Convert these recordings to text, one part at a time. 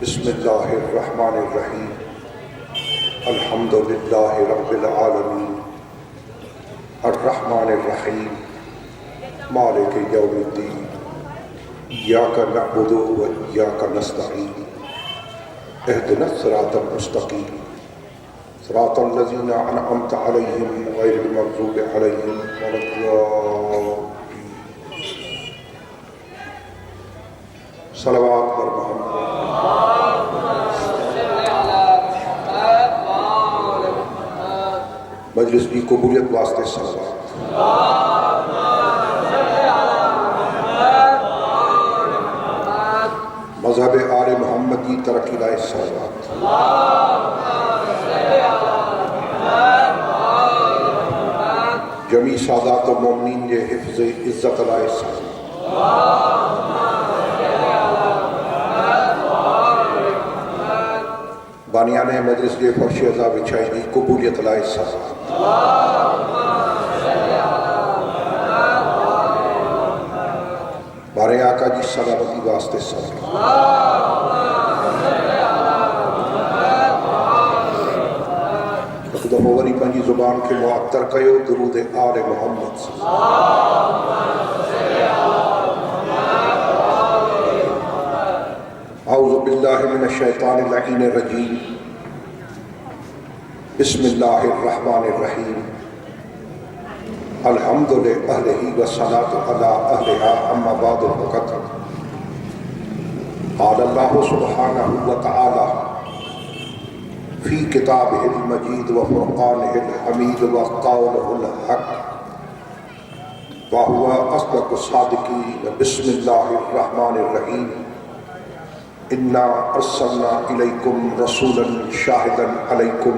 बिस्मिल्लाहिर्रहमानिर्रहीम अल्हम्दुलिल्लाहि रब्बिल आलमीन अर्रहमानिर्रहीम मालिकि यौमिद्दीन इय्याका नअबुदु व इय्याका नस्तईन इहदिनस सिरातल मुस्तकीम सिरातल लज़ीना अनअमता अलैहिम गैरिल मग़ज़ूबि अलैहिम वलद्दाल्लीन। सलवात पर मोहम्मद। मजलिस की कबूलियत वास्ते सलवात। मज़हब आले मोहम्मद की तरक्की लाए सलवात। जमी सादात व मोमिनीन के हिफ्ज़ इज़्ज़त लाए सलवात। बानियाने मजलिस के फर्श अज़ा बिछाई दी कबूलियत लाए सलवात। बारे आका जी सलामती वास्ते सलवात। दफ़ो वरी पंहिंजी ज़ुबान के मुअत्तर कयो दुरूद आले मोहम्मद। औज़ु बिल्लाहि मिनश शैतानिर लईनिर रजीम। बिस्मिल्लाहिर्रहमानिर्रहीम। अल्हम्दुलिल्लाहि अहलिही व सलातु अला अहलिहा अम्मा बादु फ़क़त क़ाल अल्लाहु सुब्हानहु व तआला फ़ी किताबिहिल मजीद व फ़ुरक़ानिहिल हमीद व क़ौलिहिल हक़ व हुवा अस्दक़ुस सादिक़ीन। बिस्मिल्लाहिर्रहमानिर्रहीम। इन्ना अर्सलना इलैकुम रसूलन शाहिदन अलैकुम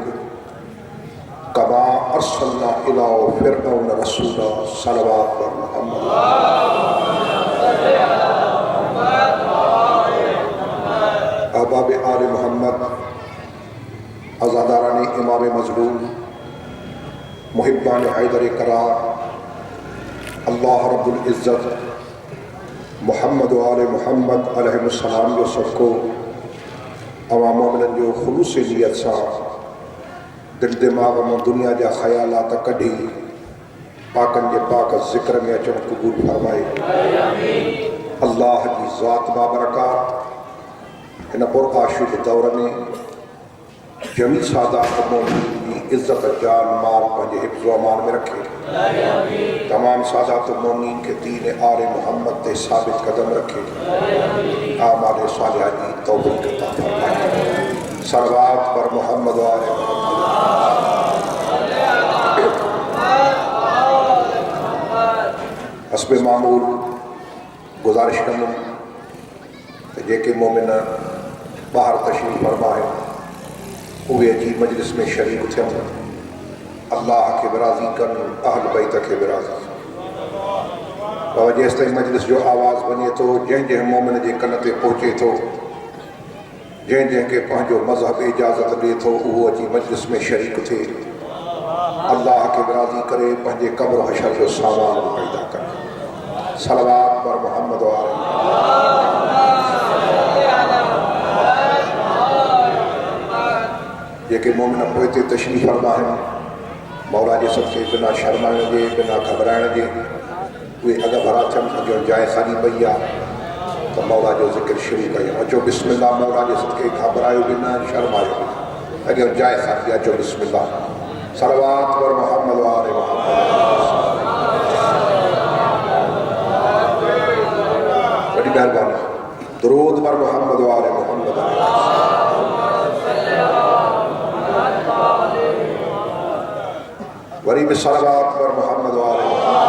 कमा अर्सलना इला फ़िरऔन रसूला। सलवात पर मोहम्मद। अहबाब आले मोहम्मद, अज़ादारान इमाम मज़लूम, मुहिब्बान हैदर करार, अल्लाह रब्बुल इज़्ज़त मोहम्मद व आले मोहम्मद अलैहिस्सलाम जो सबको अवाम मोमिनन जो खुलूस नियत सां दिल दिमाग़ में दुनिया जा ख़यालात कढी पाकन के पाक ज़िक्र में अचण क़बूल फरमाए। अल्लाह की ज़ात बाबरकात इन पुरआशूब दौर में जमी सादात मोमिनीन की इज़्ज़त जान माल पंहिंजे हिफ्ज़ व अमान में रखे। तमाम सादात मोमिनीन के दीन आले मोहम्मद ते साबित कदम रखे। आमाल सालिहा की तौफ़ीक़ अता फरमाए। सलवात पर मोहम्मद व आले मोहम्मद। हस्बे मामूल गुजारिश कंदुमि त जेके मोमिन ॿाहिरि तशरीफ़ फरमा आहिनि उहे अची मजलिस में शरीक थियनि, अल्लाह के राज़ी कनि, अहल बैत के राज़ी। बाबा जेसि ताईं मजलिस जो आवाज़ वञे थो, जंहिं जंहिं मोमिन जे कन ते पहुचे थो, जंहिं जंहिंखे पंहिंजो मज़हब इजाज़त ॾिए थो, उहो अची मजलिस में शरीक थिए, अल्लाह के राज़ी करे पंहिंजे क़ब्र हशर जो सामान पैदा करे। सलवात पर मोहम्मद व आले जेके मोमिन पोइ ते तशरीफ़ फरमा आहिनि, मौला जे सदक़े बिना शर्माइण जे, बिना घबराइण जे उहे अॻ भरा थियनि। अॼु जाइ ख़ाली पई आहे त मौला जो ज़िक्र शुरू कयूं। अचो बिस्मिल्लाह, मौला जे सदक़े घबरायो बि न, शर्मायो बि न। अॼु जाइ ख़ाली, अचो बिस्मिल्लाह। सलवात पर मोहम्मद व आले मोहम्मद। बड़ी मेहरबानी। दुरूद पर मोहम्मद व आले मोहम्मद। वरी भी सलवात पर मोहम्मद व आले मोहम्मद।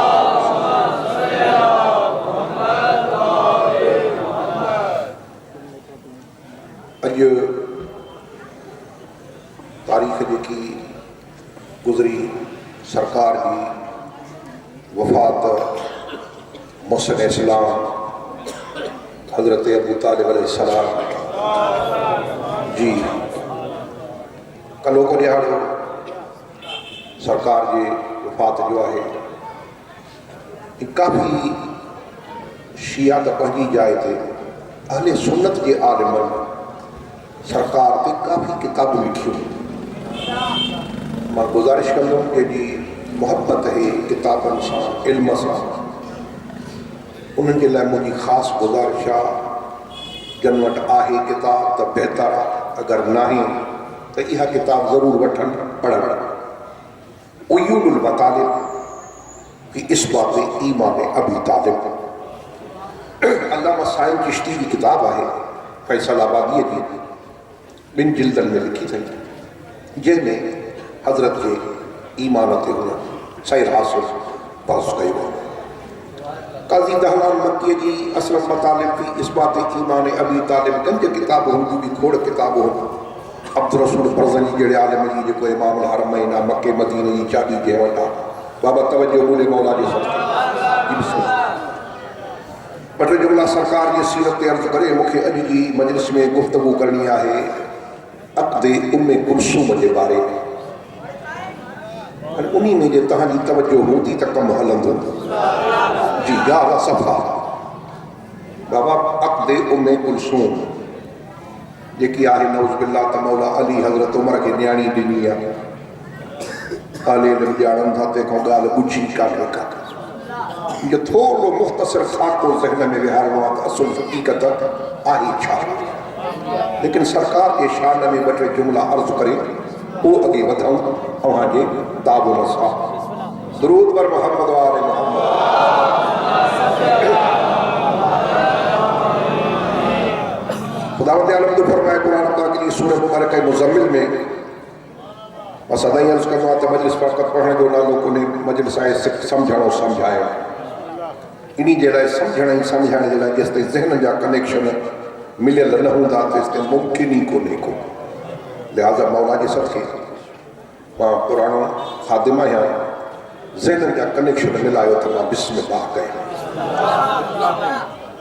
अॼु तारीख़ जेकी गुज़री, सरकार की वफ़ात मुहसिन इस्लाम हज़रत अबू तालिब अलैहिस्सलाम जी कलो को ॾियारो सरकार जी वफ़ात जो है। काफ़ी शिया त पंहिंजी जाइ ते अहले सुन्नत के आलिमनि सरकार ते काफ़ी किताबूं लिखियूं। मां गुज़ारिश कंदुमि जी मोहब्बत है किताबनि सां, इल्म सां, उन्हनि जे लाइ मुंहिंजी ख़ासि गुज़ारिश आहे जन वटि आहे किताब त बहितर आहे, अगरि नाहे त इहा किताब ज़रूरु वठनि पढ़नि। उयूलुल मतालिब फी इस्बात ईमान अबी तालिब, अल्लामा साइम चिश्ती जी किताब आहे, फैसलाबादीअ जी, 2 जिल्दनि में लिखी अथई, जंहिंमें हज़रत जे ईमान ते हुन सैर हासिल बहस कयो आहे। काज़ी दहलान मक्कीअ जी असरफ मतालिब फी इस्बात ईमान अबी तालिब, गंज किताब हुन जी खोड़ किताब हुन। अब्दुल रसूल बरज़नी जहिड़े आलिम जी जेको इमाम हरमैन आहे, मके मदीने जी चाबी जंहिं वटि आहे, बाबा तवज्जो ॿोले मौला जे सदक़े। ॿ टे जुमिला सरकार जी सीरत ते अर्ज़ु करे मूंखे अॼु जी मजलिस में गुफ़्तगू करणी आहे अक़्दे उम्मे कुलसूम जे बारे में। उन में जे तव्हांजी तवज्जो हूंदी त कमु हलंदो। जी ॻाल्हि सफ़ा बाबा, अक़्दे उम्मे कुलसूम जेकी आहे नऊज़ बिल्लाह त मौला अली हज़रत उमर खे न्याणी ॾिनी आहे। आले इल्म ॼाणनि था, तंहिंखां ॻाल्हि ॻुझी कान्हे का। जो थोरो मुख़्तसिर ख़ाको ज़हन में विहारणो आहे त असुल हक़ीक़त आहे छा। लेकिन सरकार जे शान में 2 टे जुमिला अर्ज़ु करे पोइ अॻे वधूं तव्हांजे ताबुन सां। दुरूद बर मोहम्मद वाले मोहम्मद। खुदावंद आलम तो फरमाए कुरान पाक की सूरह मुबारक मुज़म्मिल में, मां सदाईं अर्ज़ु कंदो आहियां त मजलिस फ़क़त पढ़ण जो नालो कोन्हे, मजलिस आहे सम्झणो सम्झाइणु। इन जे लाइ सम्झण ऐं सम्झाइण जे लाइ जेसि ताईं ज़हन जा कनेक्शन मिलियल न हूंदा तेसि ताईं मुमकिन ई कोन्हे को। लिहाज़ा मौला जे सदक़े मां पुराणो ख़ादिम आहियां, ज़हन जा कनेक्शन मिलायो त मां बिस्मिल्लाह कयां।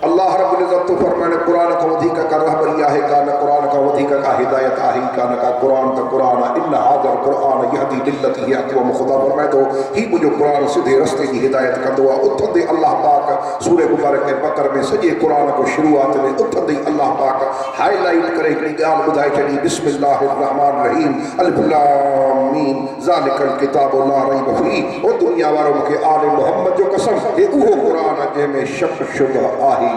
अल्लाह रब्बुल इज़्ज़त तो फरमाए कुरान खां वधीक का रहबरी आहे का न, कुरान खां वधीक का हिदायत आहे का न का। कुरान त कुरान आहे, इन हाज़र कुरान यहदी लिल्लती हिय अक़वम। खुदा फरमाए थो हीउ मुंहिंजो कुरान सिधे रस्ते जी हिदायत कंदो आहे। उथंदे अल्लाह पाक सूरह मुबारक बकर में सॼे कुरान को शुरूआत में उथंदे अल्लाह पाक हाईलाइट करे हिकिड़ी ॻाल्हि ॿुधाए छॾी, बिस्मिल्लाहिर रहमान रहीम, अलिफ लाम मीम ज़ालिकल किताबु ला रैब फ़ीह। ओ दुनिया वारो मूंखे आले मोहम्मद जो कसम, हे उहो कुरान आहे जंहिंमें शक शुबह आहे।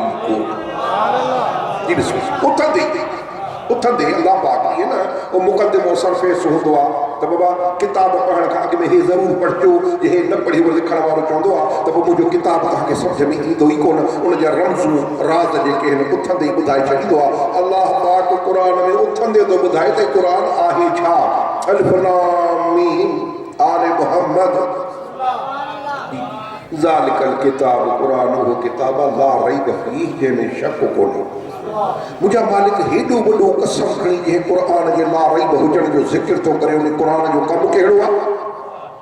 उथंदे अल्लाह पाक इहे न वो मुक़दमो सरफेस हूंदो आहे त बाबा किताब पढ़ण खां अॻु में हे ज़रूरु पढ़जो, जे हे न पढ़ी वरी लिखण वारो चवंदो आहे त पोइ मुंहिंजो किताब तव्हांखे सम्झ में ईंदो ई कोन। उनजा रमज़ूं राज़ जेके आहिनि उथंदे ई ॿुधाए छॾींदो आहे। अल्लाह पाक क़ुरान में उथंदे थो ॿुधाए त क़ुरान आहे छा। अलिफ लाम मीम आले मोहम्मद ज़ालिकल किताब, कुरान वो किताब ला रैब फ़ीह, जंहिंमें शक कोन्हे। मुंहिंजा मालिक हेॾो वॾो कसम खणी जंहिं क़ुरान जे ला रैब हुजण जो ज़िक्र थो करे, उन क़ुरान जो कमु कहिड़ो आहे?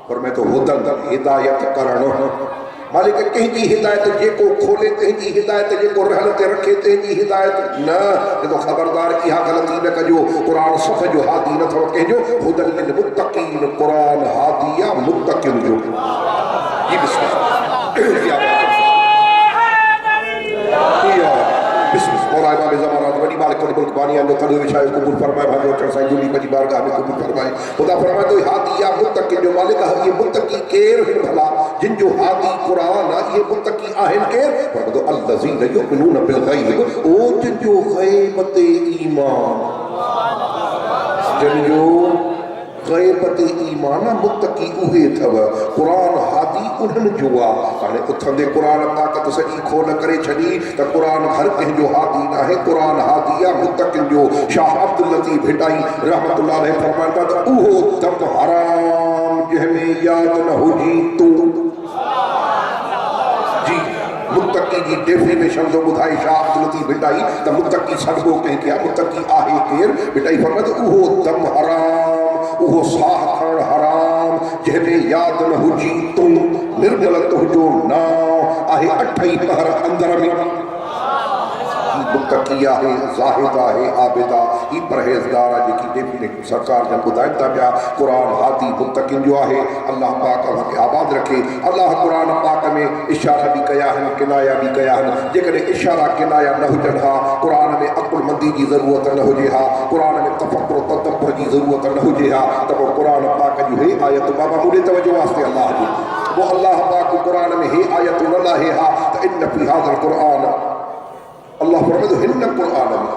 पर मैं तो हुदन हिदायत करणु। मालिक कंहिंजी हिदायत जेको खोले तंहिंजी हिदायत, जेको रहल ते रखे तंहिंजी हिदायत न। तो ख़बरदार इहा ग़लती न कजो, क़ुरान सफ़ जो हादी न अथव कंहिंजो। हुदन लिल मुत्तक़ीन, क़ुरान हादी आहे मुत्तक़िन जो। जी बिस्मिल्लाह। वॾी मालिक मुल्क बानी जो थलो विछायो क़बूल फरमाए, भाॼो अचण सां जुड़ी पंहिंजी बारगाह में क़बूल फरमाए। ख़ुदा फरमाए थो हादी आहे मुत्तक़िन जो। मालिक इहे मुत्तक़ी केरु आहिनि भला जिन जो हादी क़ुरान आहे? इहे मुत्तक़ी आहिनि केरु? फरमाए थो अल्लज़ीन युमिनून बिल ग़ैब, ओ जिन जो ग़ैब ते ईमान, जिन जो ग़ैब ते ईमान आहे, मुत्तक़ी उहे अथव। क़ुरान हादी उन्हनि जो आहे। हाणे उथंदे क़ुरान पाक त सॼी खोल करे छॾी त क़ुरान हर कंहिंजो हादी न आहे, क़ुरान हादी आहे मुत्तक़िन जो। शाह अब्दुल लतीफ़ भिटाई रहमतुल्लाह अलैह फरमाइनि था त उहो दम हराम जंहिंमें यादि न हुजी तूं। जी मुत्तक़ी जी डेफिनेशन थो ॿुधाए शाह अब्दुल लतीफ़ भिटाई त मुत्तक़ी सॾिबो कंहिंखे आहे, मुत्तक़ी आहे केरु? भिटाई फरमाए त उहो दम हराम, उहो साह खणणु हराम जंहिंमें यादि न हुजी तूं। निर्मल तुंहिंजो नाम आहे 8 ई पहर अंदर में। मुत्तक़ी आहे, ज़ाहिद आहे, आबिदा, ही परहेज़गार आहे, जेकी डेफिनेट सरकार जन ॿुधाइनि था पिया। क़ुरान हादी मुत्तक़िन जो आहे। अल्लाह पाक असांखे आबाद रखे। अल्लाह क़ुरान पाक में इशारा बि कया आहिनि, किनाया बि कया आहिनि। जेकॾहिं इशारा किनाया न हुजनि हा क़ुरान में अक़ुलमंदी तमद्दी की ज़रूरत न हुजे हा, कुरान में तफक्कुर तदब्बुर की ज़रूरत न हुजे हा, त पोइ कुरान पाक जी हे आयत बाबा मुझे तवज्जो वास्ते अल्लाह जी वो अल्लाह पाक कुरान में हे आयत न लाहे हा त इन फी हाज़िल कुरान अल्लाह फरमाए हिन कुरान में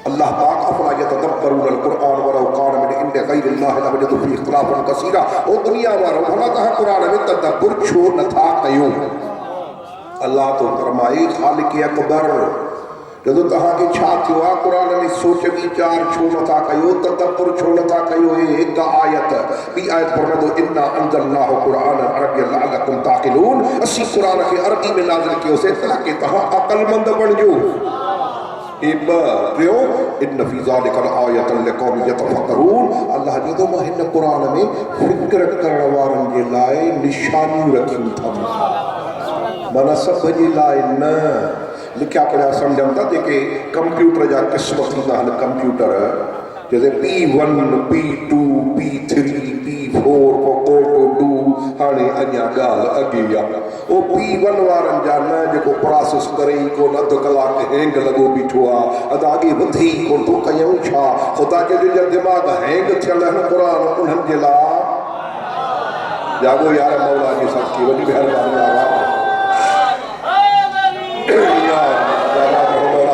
अल्लाह पाक अफला यतदब्बरून कुरान वलौ कान मिन इंदि गैरिल्लाहि लवजदू फीहि इख्तिलाफन कसीरा। ओ दुनिया वारो भला तहां कुरान में तदब्बुर छो नथा कयो। अल्लाह तो फरमाए खालिक अकबर जदों तहांखे छा थियो आहे कुरान में सोच वीचार छो नथा कयो, तदब्बुर छो नथा कयो। हे हिकु आयत ॿी आयत फरमाए इन्ना अंज़लनाहु क़ुरआनन अरबिय्यन लअल्लकुम ताक़िलून, असीं कुरान खे अरबी में नाज़िल कयोसीं ताकि तहां अक़लमंद बणिजो। इन फी ज़ालिका लआयतन लिक़ौमिन यतफ़क्करून। अल्लाह जो मां हिन कुरान में फिक्र करण वारनि जे लाइ निशानियूं रखियूं अथमि, माना सभ जे लाइ न। लिखिया पढ़िया सम्झनि था जेके कंप्यूटर जा क़िस्म थींदा आहिनि कंप्यूटर जैसे P1 P2 P3 P4 P2 हाणे अञा ॻाल्हि अॻे आहे। उहो P1 वारनि जा न जेको प्रोसेस करे ई कोन अधु कलाक हैंग लॻो बीठो आहे, अदा अॻे वधी कोन थो कयूं छा। ख़ुदा जो जिन जा दिमाग़ हैंग थियल आहिनि क़ुरान उन्हनि जे लाइ जागो यार मौला जी सच्ची वॾी महिरबानी आहे।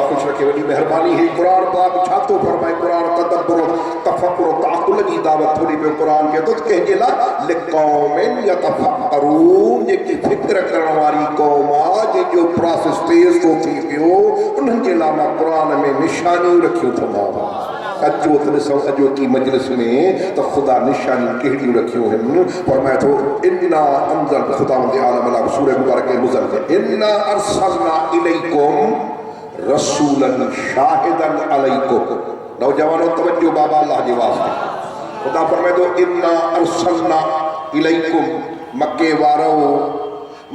खुश रखे वॾी महिरबानी। ही कुरान पाक छा थो फरमाए, कुरान तदब्बुर तफक्कुर ताक़ुल जी दावत थोड़ी पियो कुरान खे तो कंहिंजे लाइ लिक़ौमिन यतफ़क्करून, जेकी फिक्र करण वारी क़ौम आहे जंहिंजो प्रोसेस तेज़ थो थी पियो उन्हनि जे लाइ मां कुरान में निशानियूं रखियूं अथमि। अचो त ॾिसूं अॼोकी मजलिस में त ख़ुदा निशानियूं कहिड़ियूं रखियूं आहिनि। फरमाए थो इन्ना अंज़ल ख़ुदावंद आलम अला सूरह मुबारक मुज़ल इन्ना अरसलना इलैकुम रसूलन शाहिदन अलैकुम। नौजवानों तवज्जो बाबा अल्लाह जे वास्ते। खुदा फरमाए थो इन्ना अरसलना इलैकुम, मक्के वारो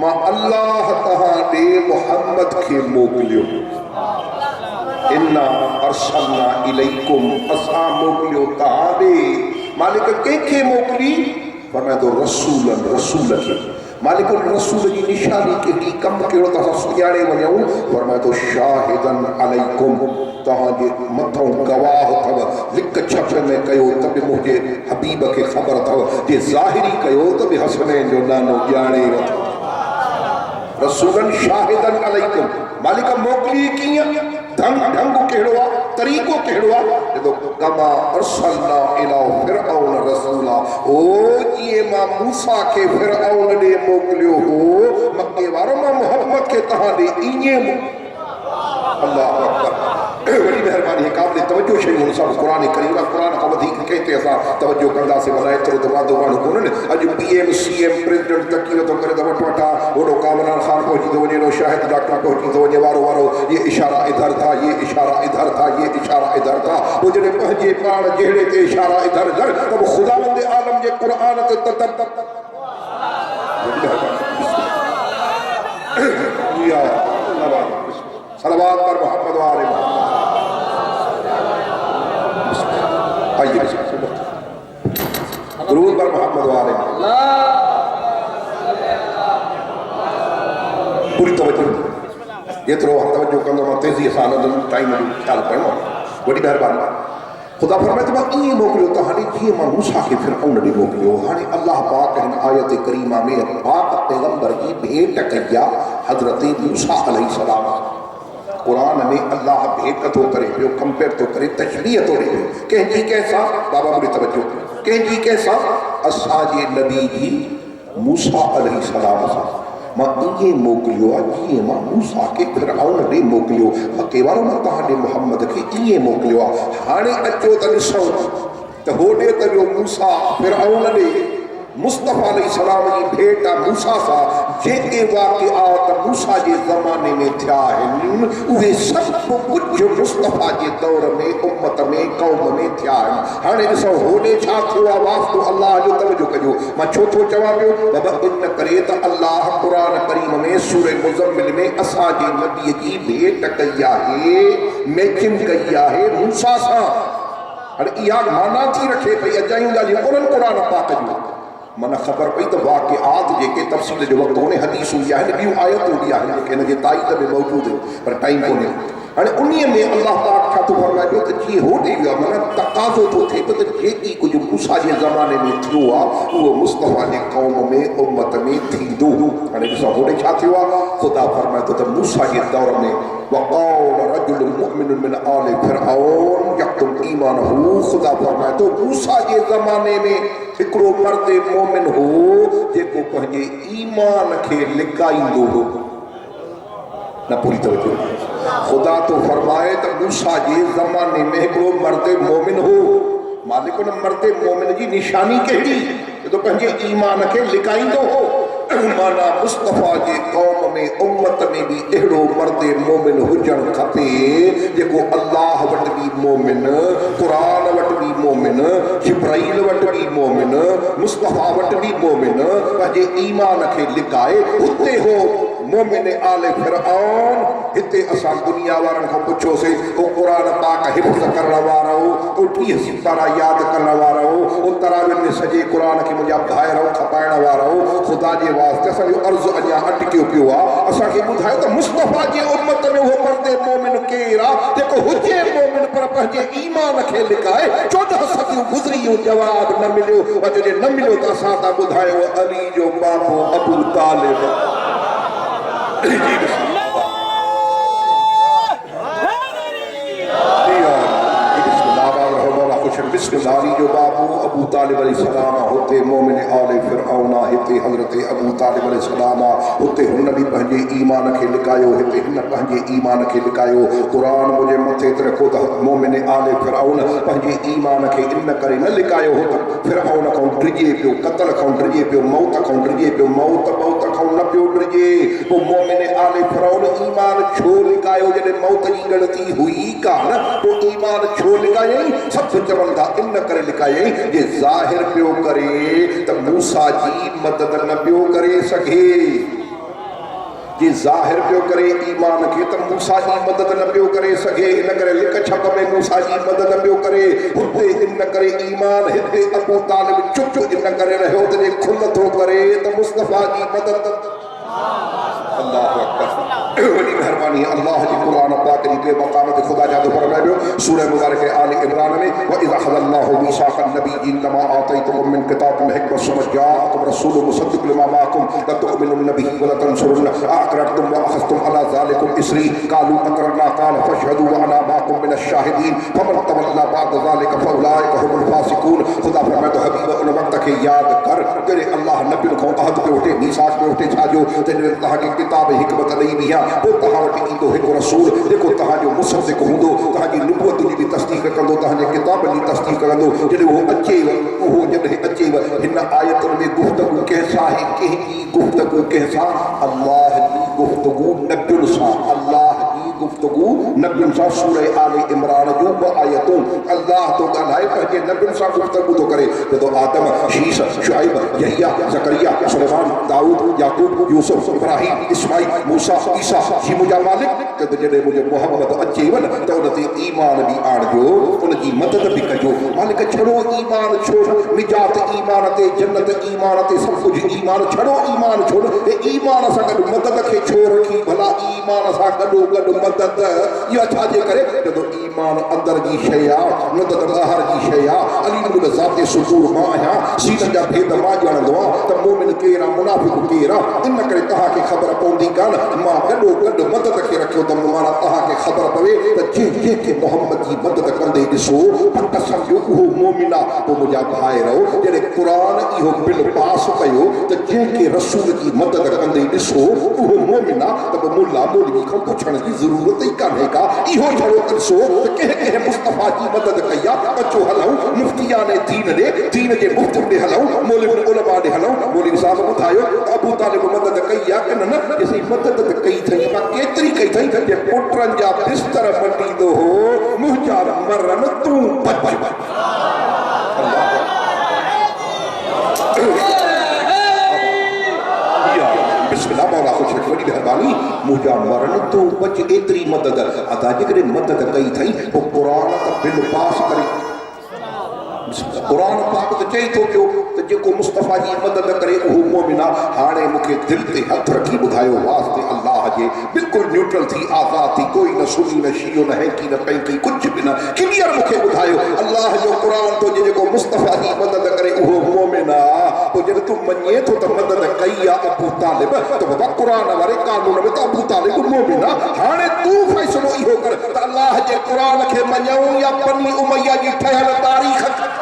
मां अल्लाह तहां ॾे मुहम्मद खे मोकिलियो। इन्ना अरसलना इलैकुम, असां मोकिलियो तहां ॾे। मालिक कंहिंखे मोकिली? फरमाए थो रसूलन, रसूल खे। मालिक रसूल जी निशानी कहिड़ी, कमु कहिड़ो त असां सुञाणे वञूं। फरमाए थो शाहिदन अलैकुम, तव्हांजे मथां गवाह अथव। लिक छप में कयो त बि मुंहिंजे हबीब खे ख़बर अथव, जे ज़ाहिरी कयो त बि हसनैन जो नालो ॼाणे वठो। रसूलन शाहिदन अलैकुम, मालिक मोकिली कीअं, ढंग कहिड़ो आहे, तरीक़ो कहिड़ो आहे। कमा अरसलना इला फिरऔन रसूला, ओ जीअं मां मूसा खे फिरऔन ॾे मोकिलियो हो, मक्के वारो मां मुहम्मद खे तहां ॾे ईअं। अल्लाह अकबर, वॾी महिरबानी है। क़ाबिल तवज्जो शयूं सभु क़ुरान करीम आहे। क़ुरान खां वधीक कंहिं ते असां तवज्जो कंदासीं माना एतिरो त वादो माण्हू कोन्हनि। अॼु PM CM प्रेसिडेंट तकी नथो करे त वठि वठा होॾो कामरान ख़ान पहुची थो वञे, हेॾो शाहिद डॉक्टर पहुची थो वञे, वारो वारो ये इशारा इधर था, ये इशारा इधर था, ये इशारा इधर था। पोइ जॾहिं पंहिंजे पाण जहिड़े ते इशारा इधर इधर त पोइ ख़ुदावंद आलम जे क़ुरान ते सलवात पर मोहम्मद वाले दुरूद पर मोहम्मद वाले पूरी तवज्जो जेतिरो तवज्जो कंदो मां तेज़ीअ सां टाइम जो ख़्यालु कयो। वॾी महिरबानी। ख़ुदा फरमाए थो मां ईअं मोकिलियो त हाणे जीअं मां मूसा खे फिरऔन ॾे मोकिलियो। हाणे अल्लाह पाक हिन आयत करीमा में पाक पैगंबर जी भेंट कई आहे हज़रत मूसा अलैहिस्सलाम। कुरान में अल्लाह भेंट थो करे पियो, कंपेयर थो करे, तशबीह थो ॾे पियो। कंहिंजी कंहिंसां, बाबा मुझे तवज्जो, कंहिंजी कंहिंसां, असांजे नबी जी मूसा अलैहिस्सलाम सां मां ईअं मोकिलियो आहे जीअं मां मूसा खे फिरऔन ॾे मोकिलियो। मके वारो मां तव्हां ॾे मुहम्मद खे ईअं मोकिलियो आहे। हाणे अचो त ॾिसूं त होॾे त वियो मूसा फिरऔन ॾे, मुस्तफ़ा अलैहिस्सलाम जी भेंट आहे मूसा सां। जेके वाक़िआत मूसा जे ज़माने में थिया आहिनि उहे सभु कुझु मुस्तफ़ा जे दौर में उम्मत में क़ौम में थिया आहिनि। हाणे ॾिसो होॾे छा थियो आहे, वास्तो अल्लाह जो तवज्जो कजो। मां छो थो चवां पियो बाबा, इन करे त अल्लाह क़ुरान करीम में सूरह मुज़म्मिल में असांजे नबीअ जी भेंट कई आहे, मैचिंग कई आहे मूसा सां। हाणे इहा माना थी रखे पई अजायूं ॻाल्हियूं कोन्हनि क़ुरान पाक जूं। माना ख़बर पई त वाक़िआत जेके तफ़सील जो वक़्तु कोन्हे, हदीसूं बि आहिनि, ॿियूं आयतूं बि आहिनि जेके हिन जे ताईद में मौजूदु आहिनि, पर टाइम कोन्हे। हाणे उन्हीअ में अल्लाह पाक छा थो फरमाए पियो त जीअं होॾे वियो आहे, माना तक़ाज़ो थो थिए पियो त जेकी कुझु मूसा जे ज़माने में थियो आहे उहो मुस्तफ़ा जे क़ौम में उम्मत में थींदो। हाणे ॾिसो होॾे छा थियो आहे, ख़ुदा फरमाए थो त मूसा जे दौर में वक़ौल रजुल मुमिन मिन आल फिरऔन यक्तुम ईमानहु, ख़ुदा फरमाए थो मूसा जे ज़माने में हिकिड़ो मर्द मोमिन हो जेको पंहिंजे ईमान खे लिकाईंदो हो। न पूरी तवजो, ख़ुदा तो फरमाए त मूसा जे ज़माने में हिकिड़ो मर्द मोमिन हो। मालिक उन मर्द मोमिन जी निशानी कहिड़ी, जो पंहिंजे ईमान खे लिकाईंदो हो। माना मुस्तफ़ा जे क़ौम में उम्मत में भी अहिड़ो मर्द मोमिन हुजणु खपे जेको अल्लाह वटि बि मोमिन, क़ुरान वटि बि मोमिन, जिब्राईल वटि बि मोमिन, मुस्तफ़ा वटि बि मोमिन, पंहिंजे ईमान खे लिकाए। हुते हो मोमिन आले फिरऔन। हिते असां दुनिया वारनि खां पुछोसीं, वो क़ुरान पाक हिफ़्ज़ करण वारो, वो 30 सिपारा यादि करण वारो, वो तरावियुनि में सॼे क़ुरान खे मुंहिंजा ॿाहिरि खपाइण वारो, ख़ुदा जे वास्ते असांजो अर्ज़ु अञा अटकियो पियो आहे। असांखे ॿुधायो त मुस्तफ़ा जे उम्मत में उहो मर्द मोमिन केरु आहे जेको हुजे मोमिन पर पंहिंजे ईमान खे लिकाए। 14 सदियूं गुज़री वियूं, जवाब न मिलियो। जॾहिं न मिलियो त असां था ॿुधायो अली जो बाबो अबू तालिब। बिस्मिल्लाह जो बाबू अबू तालिब अलैहिस्सलाम हुते मोमिन आले फिरऔन, हिते हज़रत अबू तालिब अलैहिस्सलाम, हुते हुन बि पंहिंजे ईमान खे लिकायो, हिते हिन पंहिंजे ईमान खे लिकायो। क़ुरान मुंहिंजे मथे ते रखो त मोमिन आले फिरऔन पंहिंजे ईमान खे इन करे न लिकायो हो त फिरऔन खां डिॼे पियो, क़त्ल खां डिॼे पियो, मौत खां डिॼे पियो, मौत खां न पियो डिॼे। पोइ मोमिन आले फिरऔन ईमान छो लिकायो जॾहिं मौत जी ॻणती हुई कान? पोइ ईमान छो लिकायई? सभु चवनि था इन करे लिकायई जे ज़ाहिर पियो करे त मूसा जी मदद न पियो करे सघे। जे ज़ाहिर पियो करे ईमान खे त मूसा जी मदद न पियो करे सघे, इन करे लिक छप में मूसा जी मदद न पियो करे। हुते इन करे ईमान, हिते अबू तालिब चुप इन करे रहियो त खुल थो करे त मुस्तफ़ा जी मदद। अल्लाह अकबर, वॾी महिरबानी अल्लाह जी क़ुरान पाक जी बेमक़ाम ते ख़ुदा जा तो फरमायो सूरह मुबारक आल इमरान में व इज़ अख़ज़ल्लाहु मीसाक़न नबिय्यीन लमा आतैतुकुम मिन किताबिन हिकमत सुम्मा जाअकुम रसूलुन मुसद्दिक़ुन लिमा माअकुम लतु'मिनुन बिही व लतंसुरुन्नहु अअक़ररतुम व अख़ज़्तुम अला ज़ालिकुम इसरी क़ालू अक़ररना क़ाल फशहदू व अना माअकुम मिनश शाहिदीन फमन तवल्ला बअद ज़ालिका फउलाइका हुमुल फ़ासिक़ून। ख़ुदा फरमाए तो हबीब उन वक़्त खे यादि कर जॾहिं अल्लाह नबियुनि खां अहद पियो वठे, मीसाक़ पियो वठे, छाजो जॾहिं तव्हांखे किताब हिकमत ॾेई बि आहे। पोइ तव्हां वटि ईंदो हिकु रसूल जेको तव्हांजो मुसद्दिक़ हूंदो, तव्हांजी नुबुवत जी बि तस्दीक़ कंदो, तव्हांजे किताबनि जी तस्दीक़ कंदो। जॾहिं उहो अचेव, उहो जॾहिं अचेव, हिन आयतुनि में गुफ़्तगू कंहिंसां आहे? कंहिंजी गुफ़्तगू कंहिंसां? अल्लाह जी गुफ़्तगू नबियुनि सां। अल्लाह जी गुफ़्तगू नबियुनि सां। सूरह आले इमरान जूं 2 आयतूं। अल्लाह तो ॻाल्हाए पंहिंजे नबियुनि सां गुफ़्तगू थो करे। जॾहिं आदम, शीश, शुआइब, यहिया, ज़करिया, सुलेमान, दाऊद, याकूब, यूसुफ, इब्राहिम, इस्माइल, मूसा, ईसा जी मुंहिंजा मालिक, त जॾहिं मुंहिंजो मोहम्मद अचेव न त उन ते ईमान बि आणिजो, उनजी मदद बि कजो। मालिक छड़ो ईमान छोड़, निजात ईमान ते, जन्नत ईमान ते, सभु कुझु ईमान। छड़ो ईमान छोड़, हे ईमान सां गॾु मदद खे छो रखी? भला ईमान सां गॾो गॾु मदद इहा छाजे करे? जॾहिं ईमान अंदर जी शइ आहे, मदद ॿाहिरि जी शइ आहे। अलीम बिल ज़ाति सुदूर मां आहियां, सीननि जा भेद मां ॼाणंदो आहियां त मोमिन केरु आहे, मुनाफ़िक़ केरु आहे। इन करे तव्हांखे ख़बर पवंदी कान, मां गॾो गॾु मदद खे रखियो त माना तव्हांखे ख़बर पवे त जंहिंखे मोहम्मद जी मदद कंदे ॾिसो पट सम्झो उहो मोमिन आहे। पोइ मुंहिंजा भाइरो, जॾहिं क़ुरान इहो बिल पास कयो त जंहिंखे रसूल जी मदद कंदे ॾिसो उहो मोमिन आहे, त पोइ मुल्ला मौलवी खां पुछण जी ज़रूरत ई कान्हे का। इहो छड़ो ॾिसो त कंहिं मुस्तफ़ा जी मदद कई आहे। अचो हलूं मुफ्तियाने दीन ॾे, दीन जे मुफ्त ॾे हलूं, मौलवी उलमा ॾे हलूं। मौलवी साहब ॿुधायो अबू तालिब मदद कई आहे कि न? जेसीं मदद त कई अथई, पर केतिरी कई अथई? जे पुटनि जा बिस्तर मटींदो हो, मुंहिंजा मरन तूं बच। बिस्मिल्लाह, मौला ख़ुश रखे, वॾी महिरबानी, मुंहिंजा मरन तूं बच। एतिरी मदद अदा जेकॾहिं मदद कई अथई, पोइ क़ुरान त बिल पास करे। क़ुरान पाक त चई थो पियो त जेको मुस्तफ़ा मुस्तफ़ा जी मदद करे उहो मोमिना हाणे मूंखे दिल ते हथ रखी ॿुधायो वास्ते अल्लाह जे बिल्कुलु न्यूट्रल थी आज़ाद थी कोई न सुनी न शियो न हैकी न पैंकी कुझु बि न क्लियर मूंखे ॿुधायो अल्लाह जो क़ुरान तो जेको मुस्तफ़ा जी मदद करे उहो मोमिना पोइ जॾहिं तूं मञे थो त मदद कई आहे अबू तालिब त बाबा क़ुरान वारे कानून में त अबू तालिब मोमिना हाणे तूं फ़ैसिलो इहो कर त अल्लाह जे क़ुरान खे मञूं या बनी उमैया जी ठहियल तारीख़